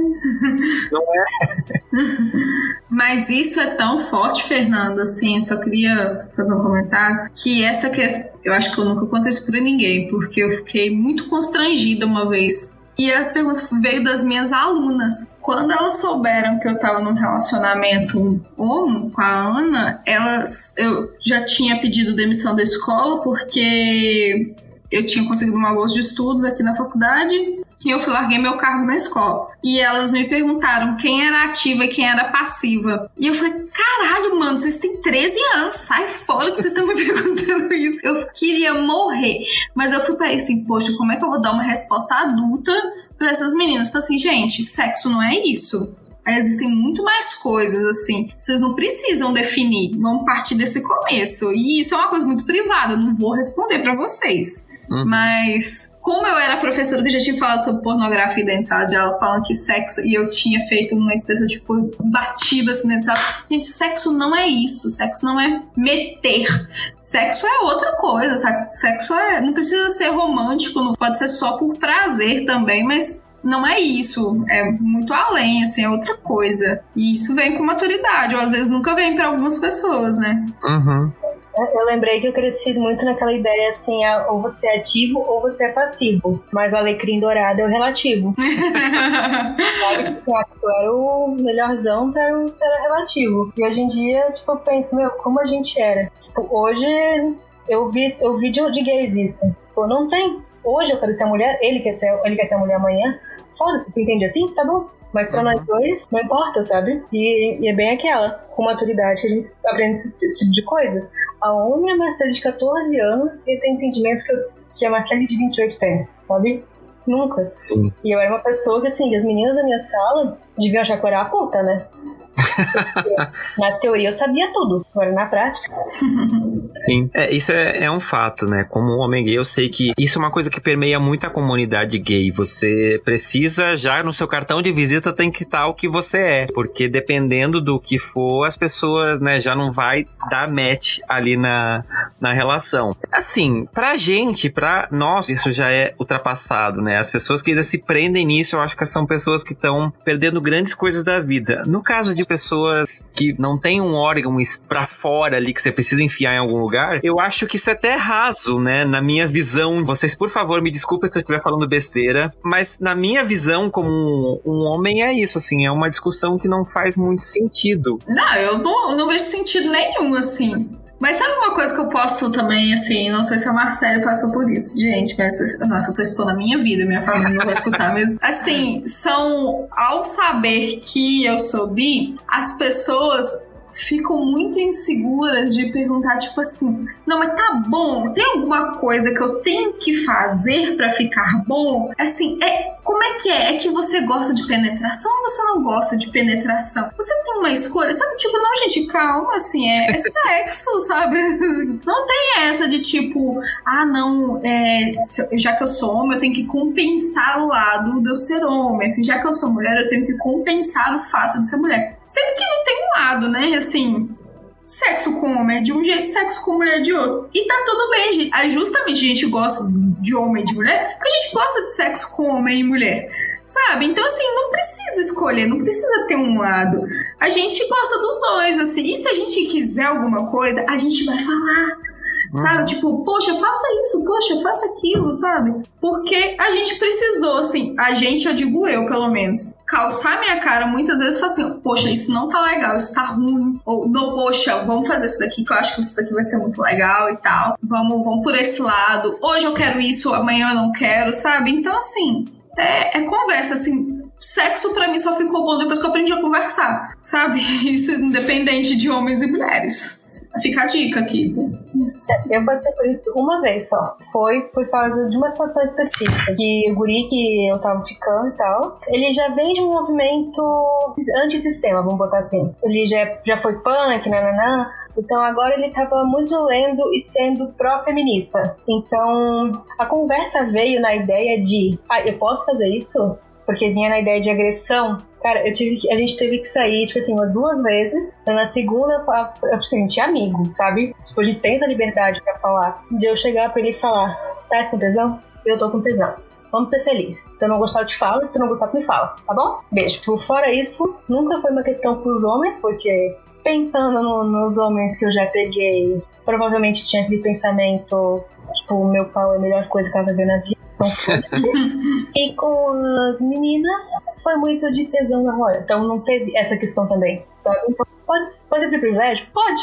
Não é? Mas isso é tão forte, Fernando, assim, eu só queria fazer um comentário, que essa questão, eu acho que eu nunca contei isso pra ninguém, porque eu fiquei muito constrangida uma vez. E a pergunta veio das minhas alunas. Quando elas souberam que eu tava num relacionamento homo com a Ana, eu já tinha pedido demissão da escola porque eu tinha conseguido uma bolsa de estudos aqui na faculdade e eu larguei meu cargo na escola. E elas me perguntaram quem era ativa e quem era passiva. E eu falei, caralho, mano, vocês têm 13 anos, sai fora que vocês estão me perguntando isso. Eu queria morrer. Mas eu fui pra isso assim, poxa, como é que eu vou dar uma resposta adulta pra essas meninas? Eu falei assim, gente, sexo não é isso. Aí existem muito mais coisas, assim. Vocês não precisam definir. Vamos partir desse começo. E isso é uma coisa muito privada. Eu não vou responder pra vocês. Uhum. Mas, como eu era professora que já tinha falado sobre pornografia dentro de sala de aula, falando que sexo, e eu tinha feito uma expressão, tipo, batida assim dentro de sala. Gente, sexo não é isso. Sexo não é meter. Sexo é outra coisa, sabe? Sexo não precisa ser romântico, não pode ser só por prazer também, mas não é isso, é muito além, assim, é outra coisa. E isso vem com maturidade, ou às vezes nunca vem pra algumas pessoas, né? Uhum. Eu lembrei que eu cresci muito naquela ideia assim, ou você é ativo ou você é passivo. Mas o alecrim dourado é o relativo. Sabe? Eu era o melhorzão, era relativo. E hoje em dia, tipo, eu penso, como a gente era. Tipo, hoje eu vi de gays isso. Tipo, não tem. Hoje eu quero ser a mulher, ele quer ser a mulher amanhã. Foda-se, tu entende assim? Tá bom. Mas pra nós dois, não importa, sabe? E é bem aquela, com maturidade, que a gente aprende esse tipo de coisa. Aonde a Marcele de 14 anos ia ter entendimento que a Marcele de 28 tem, sabe? Nunca. Sim. E eu era uma pessoa que, assim, as meninas da minha sala deviam achar que eu era a puta, né? Na teoria eu sabia tudo, agora na prática. Sim, isso é um fato, né? Como homem gay, eu sei que isso é uma coisa que permeia muito a comunidade gay. Você precisa, já no seu cartão de visita tem que estar o que você é, porque dependendo do que for, as pessoas, né, já não vai dar match ali na relação. Assim, pra nós, isso já é ultrapassado, né? As pessoas que ainda se prendem nisso, eu acho que são pessoas que estão perdendo grandes coisas da vida. No caso de pessoas que não têm um órgão pra fora ali que você precisa enfiar em algum lugar, eu acho que isso é até raso, né? Na minha visão, vocês, por favor, me desculpem se eu estiver falando besteira, mas na minha visão como um homem é isso, assim, é uma discussão que não faz muito sentido. Não, eu não vejo sentido nenhum, assim. Mas sabe uma coisa que eu posso também, assim, não sei se a Marcele passou por isso, gente, mas, nossa, eu tô expondo a minha vida, minha família não vai escutar mesmo. Assim, ao saber que eu sou bi, as pessoas ficam muito inseguras de perguntar, tipo assim, não, mas tá bom, tem alguma coisa que eu tenho que fazer pra ficar bom? Assim, como é que é? É que você gosta de penetração ou você não gosta de penetração? Você tem uma escolha? Sabe, tipo, não, gente, calma, assim, é sexo, sabe? Não tem essa de tipo, não, já que eu sou homem, eu tenho que compensar o lado de eu ser homem, assim, já que eu sou mulher, eu tenho que compensar o fato de ser mulher. Sendo que não tem um lado, né, assim, sexo com homem é de um jeito, sexo com mulher é de outro. E tá tudo bem, gente. Justamente a gente gosta de homem e de mulher porque a gente gosta de sexo com homem e mulher, sabe? Então, assim, não precisa escolher, não precisa ter um lado. A gente gosta dos dois, assim. E se a gente quiser alguma coisa, a gente vai falar, sabe? Tipo, poxa, faça isso, poxa, faça aquilo, sabe? Porque a gente precisou, assim, eu digo eu, pelo menos, calçar minha cara muitas vezes e falar assim, poxa, isso não tá legal, isso tá ruim. Ou, não, poxa, vamos fazer isso daqui, que eu acho que isso daqui vai ser muito legal e tal. Vamos por esse lado. Hoje eu quero isso, amanhã eu não quero, sabe? Então, assim, é conversa, assim. Sexo pra mim só ficou bom depois que eu aprendi a conversar, sabe? Isso independente de homens e mulheres. Fica a dica aqui. Eu passei por isso uma vez só. Foi por causa de uma situação específica. Que o guri que eu tava ficando e tal, ele já vem de um movimento antissistema, vamos botar assim. Ele já foi punk, nananã. Então agora ele tava muito lendo e sendo pró-feminista. Então a conversa veio na ideia de eu posso fazer isso? Porque vinha na ideia de agressão. Cara, a gente teve que sair, tipo assim, umas 2 vezes. Então, na segunda, assim, a gente é amigo, sabe? Tipo, a gente tem essa liberdade pra falar. De eu chegar pra ele e falar, tá com tesão? Eu tô com tesão. Vamos ser felizes. Se eu não gostar, eu te falo. Se eu não gostar, tu me fala. Tá bom? Beijo. Tipo, fora isso, nunca foi uma questão pros homens, porque pensando nos homens que eu já peguei, provavelmente tinha aquele pensamento, tipo, o meu pau é a melhor coisa que ela vai ver na vida. E com as meninas foi muito de tesão na hora. Então não teve essa questão também, sabe? Então, pode ser privilégio? Pode.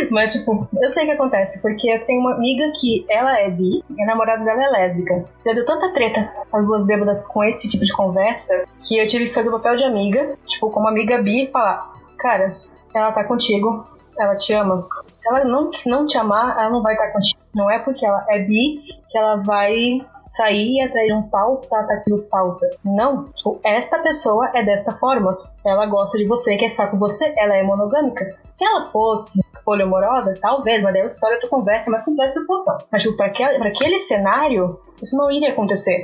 Mas tipo, eu sei o que acontece. Porque eu tenho uma amiga que ela é bi e a namorada dela é lésbica. Já deu tanta treta as duas bêbadas com esse tipo de conversa que eu tive que fazer o papel de amiga, tipo, como amiga bi, e falar, cara, ela tá contigo, ela te ama. Se ela não te amar, ela não vai estar contigo. Não é porque ela é bi que ela vai sair e atrair um pau, tá tendo falta. Não, tipo, esta pessoa é desta forma. Ela gosta de você, quer ficar com você, ela é monogâmica. Se ela fosse poliamorosa, talvez, mas daí a história tu conversa, mais complexa a situação. Mas tipo, pra aquele cenário, isso não iria acontecer.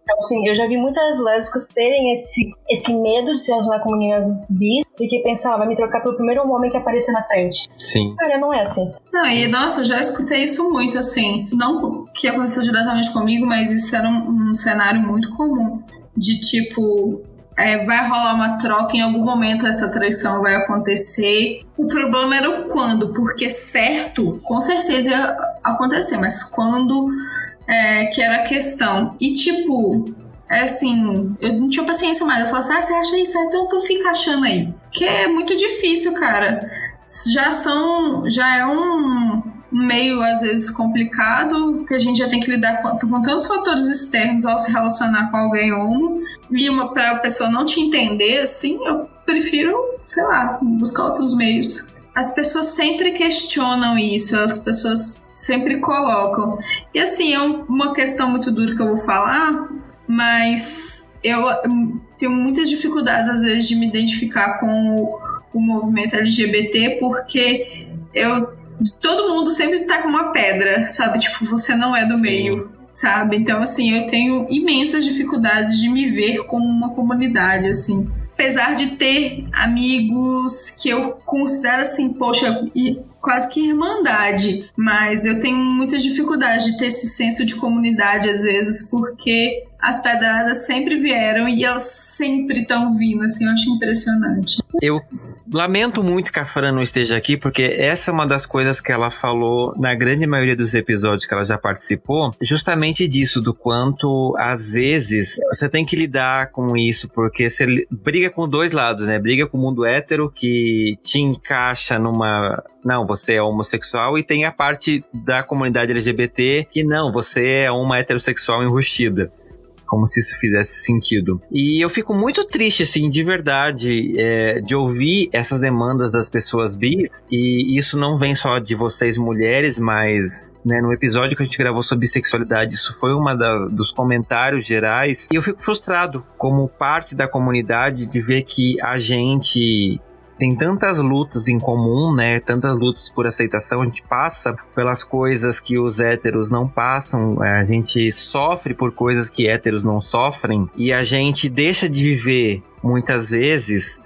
Então, assim, eu já vi muitas lésbicas terem esse medo de se relacionar com meninas bis, porque pensam, vai me trocar pelo primeiro homem que aparecer na frente. Sim. Cara, não é assim. Não, e nossa, eu já escutei isso muito, assim. Não que aconteceu diretamente comigo, mas isso era um cenário muito comum. De tipo, vai rolar uma troca, em algum momento essa traição vai acontecer. O problema era o quando, porque certo, com certeza ia acontecer, mas quando... que era a questão. E tipo, assim, eu não tinha paciência mais. Eu falava assim, você acha isso? Então tu fica achando aí. Que é muito difícil, cara. Já é um meio, às vezes, complicado, que a gente já tem que lidar com tantos fatores externos ao se relacionar com alguém homo, e pra pessoa não te entender, assim, eu prefiro, sei lá, buscar outros meios. As pessoas sempre questionam isso, as pessoas sempre colocam. E assim, é uma questão muito dura que eu vou falar, mas eu tenho muitas dificuldades, às vezes, de me identificar com o movimento LGBT, porque todo mundo sempre tá com uma pedra, sabe? Tipo, você não é do meio, sabe? Então, assim, eu tenho imensas dificuldades de me ver como uma comunidade, assim. Apesar de ter amigos que eu considero assim, poxa, quase que irmandade, mas eu tenho muita dificuldade de ter esse senso de comunidade às vezes, porque as pedradas sempre vieram e elas sempre estão vindo, assim, eu acho impressionante. Eu lamento muito que a Fran não esteja aqui, porque essa é uma das coisas que ela falou na grande maioria dos episódios que ela já participou, justamente disso, do quanto, às vezes, você tem que lidar com isso, porque você briga com dois lados, né? Briga com o mundo hétero, que te encaixa numa... Não, você é homossexual, e tem a parte da comunidade LGBT que não, você é uma heterossexual enrustida. Como se isso fizesse sentido. E eu fico muito triste, assim, de verdade, de ouvir essas demandas das pessoas bis, e isso não vem só de vocês mulheres, mas, né, no episódio que a gente gravou sobre bissexualidade, isso foi dos comentários gerais, e eu fico frustrado como parte da comunidade de ver que a gente tem tantas lutas em comum, né? Tantas lutas por aceitação. A gente passa pelas coisas que os héteros não passam. A gente sofre por coisas que héteros não sofrem. E a gente deixa de viver, muitas vezes,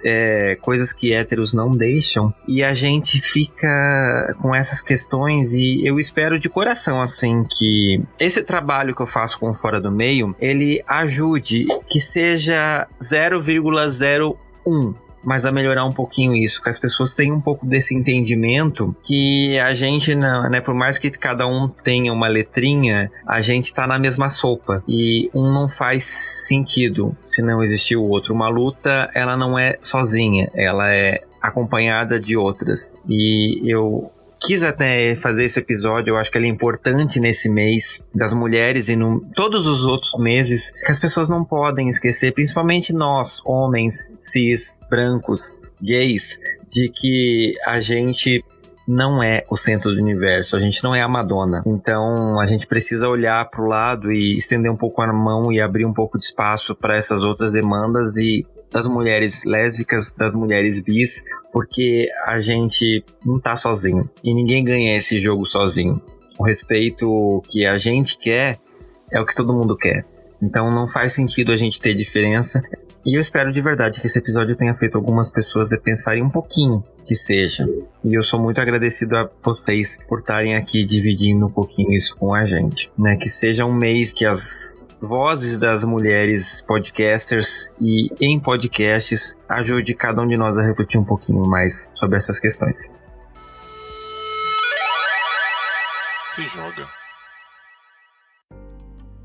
coisas que héteros não deixam. E a gente fica com essas questões. E eu espero de coração, assim, que esse trabalho que eu faço com o Fora do Meio, ele ajude, que seja 0,01, mas a melhorar um pouquinho isso, que as pessoas tenham um pouco desse entendimento que a gente, né, por mais que cada um tenha uma letrinha, a gente tá na mesma sopa, e um não faz sentido se não existir o outro. Uma luta, ela não é sozinha, ela é acompanhada de outras, e eu quis até fazer esse episódio, eu acho que ele é importante nesse mês das mulheres e todos os outros meses, que as pessoas não podem esquecer, principalmente nós, homens, cis, brancos, gays, de que a gente não é o centro do universo, a gente não é a Madonna. Então a gente precisa olhar para o lado e estender um pouco a mão e abrir um pouco de espaço para essas outras demandas, e das mulheres lésbicas, das mulheres bis, porque a gente não tá sozinho e ninguém ganha esse jogo sozinho. O respeito que a gente quer é o que todo mundo quer. Então não faz sentido a gente ter diferença, e eu espero de verdade que esse episódio tenha feito algumas pessoas pensarem um pouquinho, que seja. E eu sou muito agradecido a vocês por estarem aqui dividindo um pouquinho isso com a gente, né? Que seja um mês que as vozes das mulheres podcasters e em podcasts ajude cada um de nós a refletir um pouquinho mais sobre essas questões. Se joga.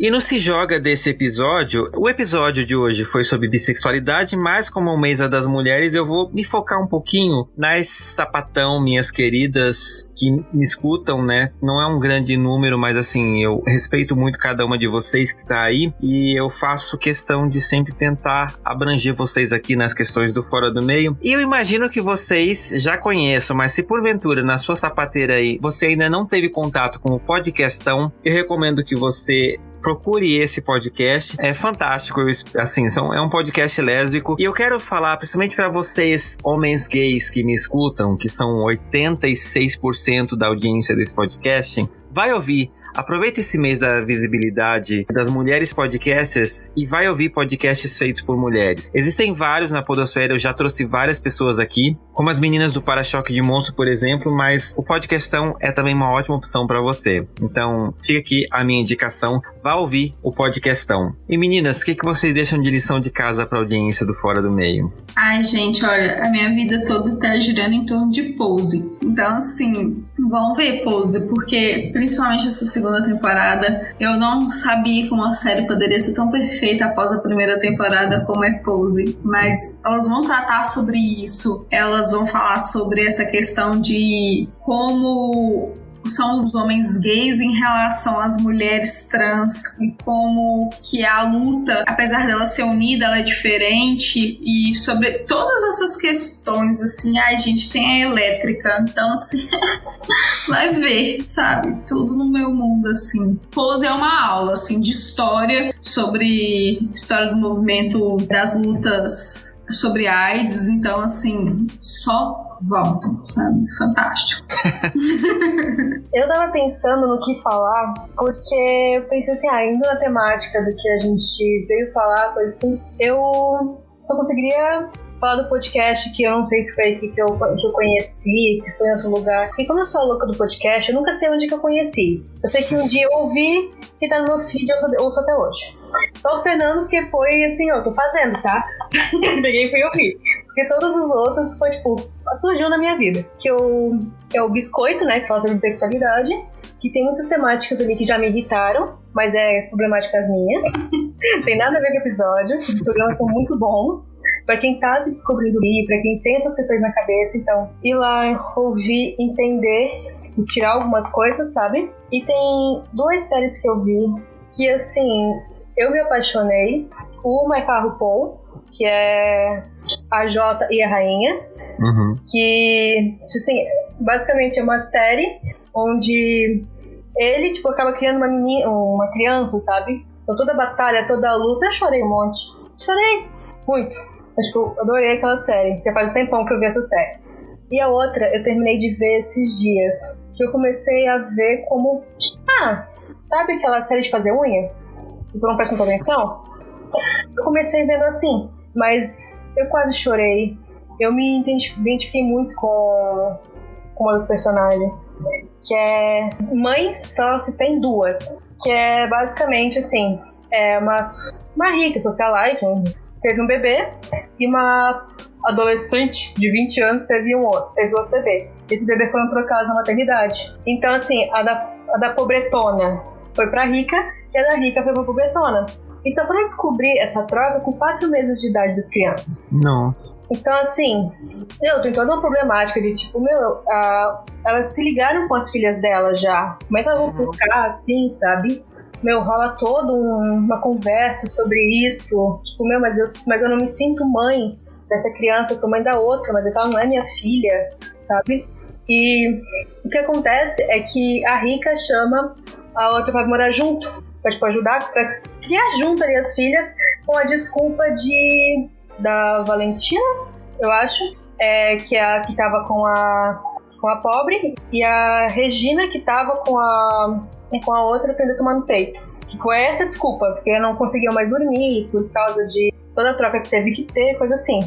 E no Se Joga desse episódio, o episódio de hoje foi sobre bissexualidade, mas como é o mês das mulheres, eu vou me focar um pouquinho nas sapatão, minhas queridas, que me escutam, né? Não é um grande número, mas assim, eu respeito muito cada uma de vocês que tá aí, e eu faço questão de sempre tentar abranger vocês aqui nas questões do Fora do Meio. E eu imagino que vocês já conheçam, mas se porventura na sua sapateira aí você ainda não teve contato com o Podcastão, eu recomendo que você procure esse podcast, é fantástico, assim, é um podcast lésbico, e eu quero falar, principalmente para vocês, homens gays que me escutam, que são 86% da audiência desse podcast, vai ouvir. Aproveita esse mês da visibilidade das mulheres podcasters e vai ouvir podcasts feitos por mulheres. Existem vários na podosfera, eu já trouxe várias pessoas aqui, como as meninas do Para-Choque de Monstro, por exemplo, mas o Podcastão é também uma ótima opção para você. Então, fica aqui a minha indicação, vá ouvir o Podcastão. E meninas, o que vocês deixam de lição de casa para a audiência do Fora do Meio? Ai, gente, olha, a minha vida toda tá girando em torno de Pose. Então, assim, vão ver Pose, porque principalmente essa segunda temporada, eu não sabia que uma série poderia ser tão perfeita após a primeira temporada como é Pose, mas elas vão tratar sobre isso, elas vão falar sobre essa questão de como são os homens gays em relação às mulheres trans e como que a luta, apesar dela ser unida, ela é diferente, e sobre todas essas questões, assim, ai, gente, tem a elétrica, então, assim, vai ver, sabe? Tudo no meu mundo, assim. Pose é uma aula, assim, de história, sobre história do movimento das lutas sobre AIDS, então, assim, só vão, sabe? Fantástico. Eu tava pensando no que falar, porque eu pensei assim, indo na temática do que a gente veio falar, coisa assim, eu conseguiria falar do podcast, que eu não sei se foi aqui que eu conheci, se foi em outro lugar. E como eu sou a louca do podcast, eu nunca sei onde que eu conheci. Eu sei que um dia eu ouvi e tá no meu feed, eu ouço até hoje. Só o Fernando, que foi assim, eu tô fazendo, tá? Peguei e fui ouvir. Porque todos os outros foi, tipo, surgiu na minha vida. Que é o Biscoito, né, que fala sobre sexualidade, que tem muitas temáticas ali que já me irritaram, mas é problemáticas minhas. Tem nada a ver com o episódio, os programas são muito bons. Pra quem tá se descobrindo ali, pra quem tem essas questões na cabeça, então, ir lá, ouvir, entender, tirar algumas coisas, sabe? E tem 2 séries que eu vi que, assim, eu me apaixonei. O My Carro Paul, que é a Jota e a Rainha, que, assim, basicamente é uma série onde ele, tipo, acaba criando uma criança, sabe? Então toda a batalha, toda a luta, eu chorei um monte. Chorei muito. Mas, tipo, eu adorei aquela série. Já faz um tempão que eu vi essa série. E a outra, eu terminei de ver esses dias. Que eu comecei a ver como... sabe aquela série de fazer unha? Tu não presta muita atenção? Eu comecei vendo assim. Mas eu quase chorei. Eu me identifiquei muito com uma das personagens. Que é... Mãe só se tem 2. Que é basicamente assim... É uma rica socialite, teve um bebê, e uma adolescente de 20 anos teve outro bebê. Esse bebê foram trocados na maternidade. Então, assim, a da pobretona foi pra rica, e a da rica foi pra pobretona. E só foram descobrir essa troca com 4 meses de idade das crianças. Não. Então, assim, tem toda uma problemática de, tipo, elas se ligaram com as filhas dela já. Como é que elas vão ficar assim, sabe? Rola toda uma conversa sobre isso. Tipo, mas eu não me sinto mãe dessa criança, eu sou mãe da outra, mas ela não é minha filha, sabe? E o que acontece é que a rica chama a outra pra morar junto, pra, tipo, ajudar, pra criar junto ali as filhas, com a desculpa da Valentina, eu acho, que é a que tava com a pobre, e a Regina, que tava com a outra aprendeu a tomar no peito. Com essa desculpa, porque não conseguiam mais dormir por causa de toda a troca que teve que ter, coisa assim.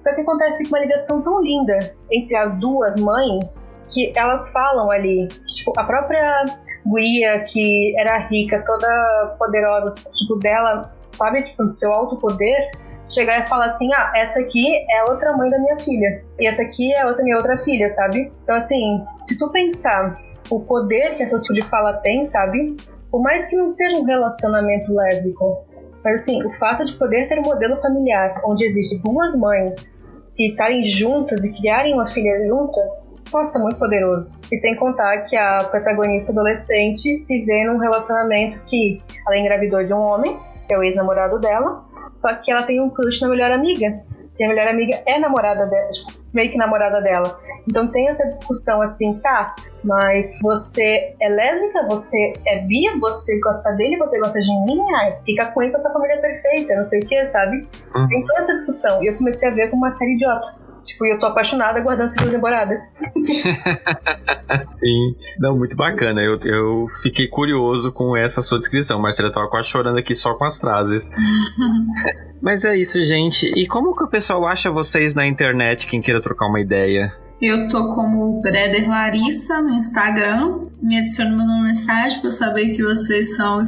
Só que acontece com uma ligação tão linda entre as 2 mães, que elas falam ali, tipo, a própria guria que era rica, toda poderosa, tipo, dela, sabe, tipo, seu alto poder, chegar e falar assim, essa aqui é outra mãe da minha filha, e essa aqui é minha outra filha, sabe? Então, assim, se tu pensar o poder que essa tipo de fala tem, sabe? Por mais que não seja um relacionamento lésbico, mas assim, o fato de poder ter um modelo familiar onde existem 2 mães e estarem juntas e criarem uma filha junta, nossa, muito poderoso. E sem contar que a protagonista adolescente se vê num relacionamento que ela engravidou de um homem, que é o ex-namorado dela, só que ela tem um crush na melhor amiga. E a melhor amiga é namorada dela, tipo, meio que namorada dela. Então tem essa discussão assim, mas você é lésbica, você é bi, você gosta dele, você gosta de mim, fica com ele com a sua família perfeita, não sei o que, sabe? Tem toda essa discussão. E eu comecei a ver como uma série idiota. Tipo, e eu tô apaixonada aguardando a segunda temporada. Sim. Não, muito bacana. Eu fiquei curioso com essa sua descrição. Marcela tava quase chorando aqui só com as frases. Mas é isso, gente. E como que o pessoal acha vocês na internet, quem queira trocar uma ideia? Eu tô como Breder Larissa no Instagram. Me adicione uma mensagem pra eu saber que vocês são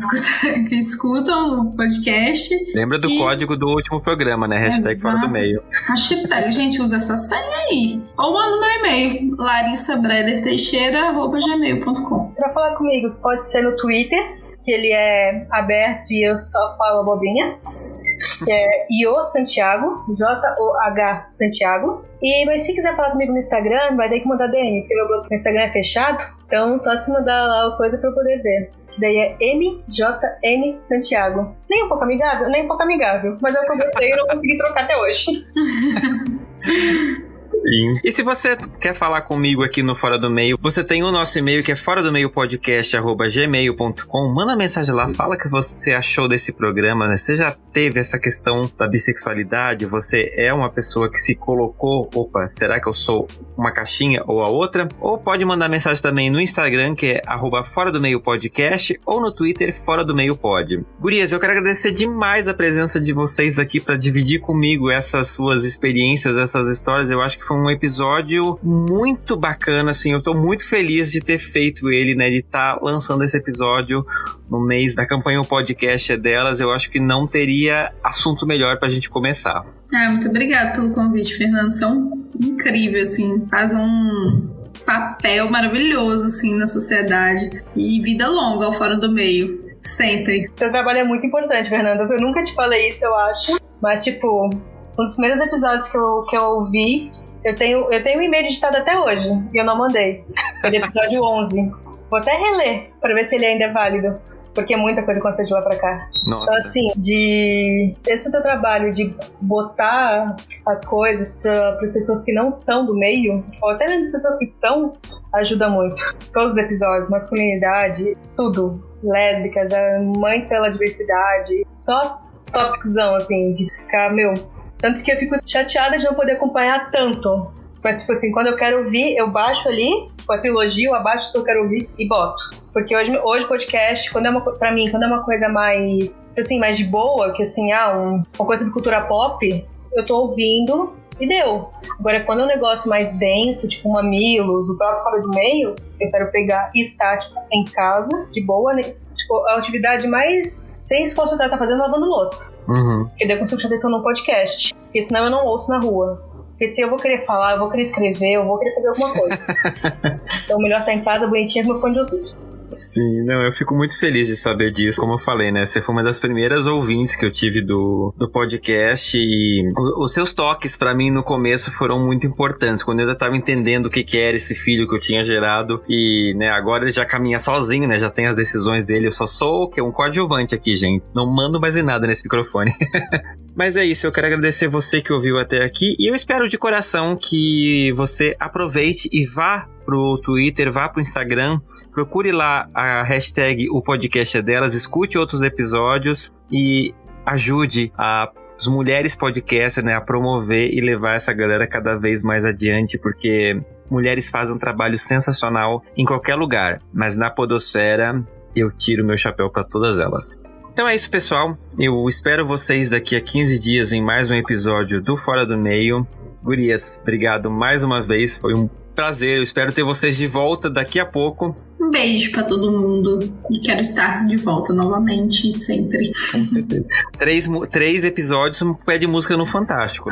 que escutam o podcast. Lembra do código do último programa, né? Hashtag fora do meio. Hashtag, gente, usa essa senha aí. Ou manda meu e-mail, larissabrederteixeira@gmail.com. Pra falar comigo, pode ser no Twitter, que ele é aberto e eu só falo bobinha. que é Io Santiago, J-O-H Santiago. Mas se quiser falar comigo no Instagram, vai ter que mandar DM, porque meu Instagram é fechado, então só se mandar lá a coisa pra eu poder ver. Que daí é MJN Santiago. Nem um pouco amigável, mas é o que eu gostei e não consegui trocar até hoje. Sim. E se você quer falar comigo aqui no Fora do Meio, você tem o nosso e-mail que é foradomeiopodcast@gmail.com. Manda mensagem lá, fala o que você achou desse programa, né? Você já teve essa questão da bissexualidade? Você é uma pessoa que se colocou, opa, será que eu sou uma caixinha ou a outra? Ou pode mandar mensagem também no Instagram, que é @foradomeiopodcast, ou no Twitter, Fora do Meio Pod. Gurias, eu quero agradecer demais a presença de vocês aqui para dividir comigo essas suas experiências, essas histórias. Eu acho que foi um episódio muito bacana, assim, eu tô muito feliz de ter feito ele, né, de estar lançando esse episódio no mês da campanha O Podcast é Delas. Eu acho que não teria assunto melhor pra gente começar. Muito obrigada pelo convite, Fernando, são incríveis, assim, faz um papel maravilhoso, assim, na sociedade, e vida longa ao Fora do Meio, sempre. Seu trabalho é muito importante, Fernando, eu nunca te falei isso, eu acho, mas, tipo, nos primeiros episódios que eu ouvi, eu tenho um e-mail digitado até hoje, e eu não mandei. Foi do episódio 11. Vou até reler, pra ver se ele ainda é válido, porque muita coisa aconteceu de lá pra cá. Nossa. Então, assim, esse teu trabalho de botar as coisas para as pessoas que não são do meio, ou até mesmo pessoas que são, ajuda muito. Todos os episódios, masculinidade, tudo. Lésbicas, mães pela diversidade, só tópicozão, assim, de ficar, tanto que eu fico chateada de não poder acompanhar tanto. Mas, tipo assim, quando eu quero ouvir, eu baixo ali, com a trilogia, eu abaixo se eu quero ouvir e boto. Porque hoje podcast, pra mim, quando é uma coisa mais, assim, mais de boa, que assim, uma coisa de cultura pop, eu tô ouvindo e deu. Agora, quando é um negócio mais denso, tipo Mamilos, o próprio Fora do Meio, eu quero pegar e estar, tipo, em casa, de boa, né? Tipo, a atividade mais sem esforço que ela tá fazendo, lavando louça. Porque daí eu consigo prestar atenção no podcast. Porque senão eu não ouço na rua. Porque se eu vou querer falar, eu vou querer escrever, eu vou querer fazer alguma coisa. Então melhor estar em casa, bonitinha, com meu fone de ouvido. Sim, não, eu fico muito feliz de saber disso. Como eu falei, né, você foi uma das primeiras ouvintes que eu tive do podcast, e os seus toques pra mim no começo foram muito importantes, quando eu ainda tava entendendo o que era esse filho que eu tinha gerado, e, né, agora ele já caminha sozinho, né, já tem as decisões dele. Eu só sou um coadjuvante aqui, gente, não mando mais em nada nesse microfone. Mas é isso, eu quero agradecer você que ouviu até aqui, e eu espero de coração que você aproveite e vá pro Twitter, vá pro Instagram, procure lá a hashtag O Podcast é Delas, escute outros episódios e ajude as mulheres podcasters, né, a promover e levar essa galera cada vez mais adiante, porque mulheres fazem um trabalho sensacional em qualquer lugar, mas na podosfera eu tiro meu chapéu para todas elas. Então é isso, pessoal. Eu espero vocês daqui a 15 dias em mais um episódio do Fora do Meio. Gurias, obrigado mais uma vez, foi um prazer, eu espero ter vocês de volta daqui a pouco. Um beijo pra todo mundo e quero estar de volta novamente, sempre. Com certeza. 3 episódios, um pé de música no Fantástico.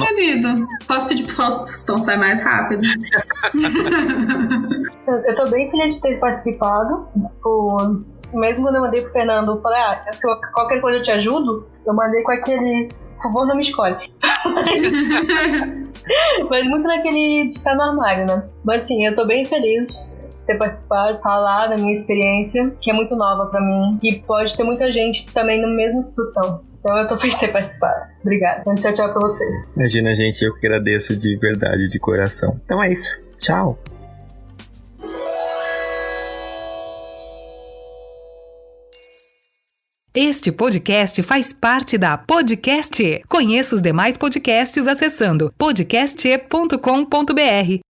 Querido. Posso pedir pro Faustão sair mais rápido? Eu tô bem feliz de ter participado. Mesmo quando eu mandei pro Fernando, eu falei, se qualquer coisa eu te ajudo, eu mandei com aquele, por favor, não me escolhe. Mas muito naquele de estar no armário, né? Mas assim, eu tô bem feliz de ter participado, falar da minha experiência, que é muito nova pra mim, e pode ter muita gente também na mesma situação. Então eu tô feliz de ter participado. Obrigada. Então, tchau pra vocês. Imagina, gente, eu que agradeço de verdade, de coração. Então é isso. Tchau. Este podcast faz parte da Podcast. Conheça os demais podcasts acessando podcast.com.br.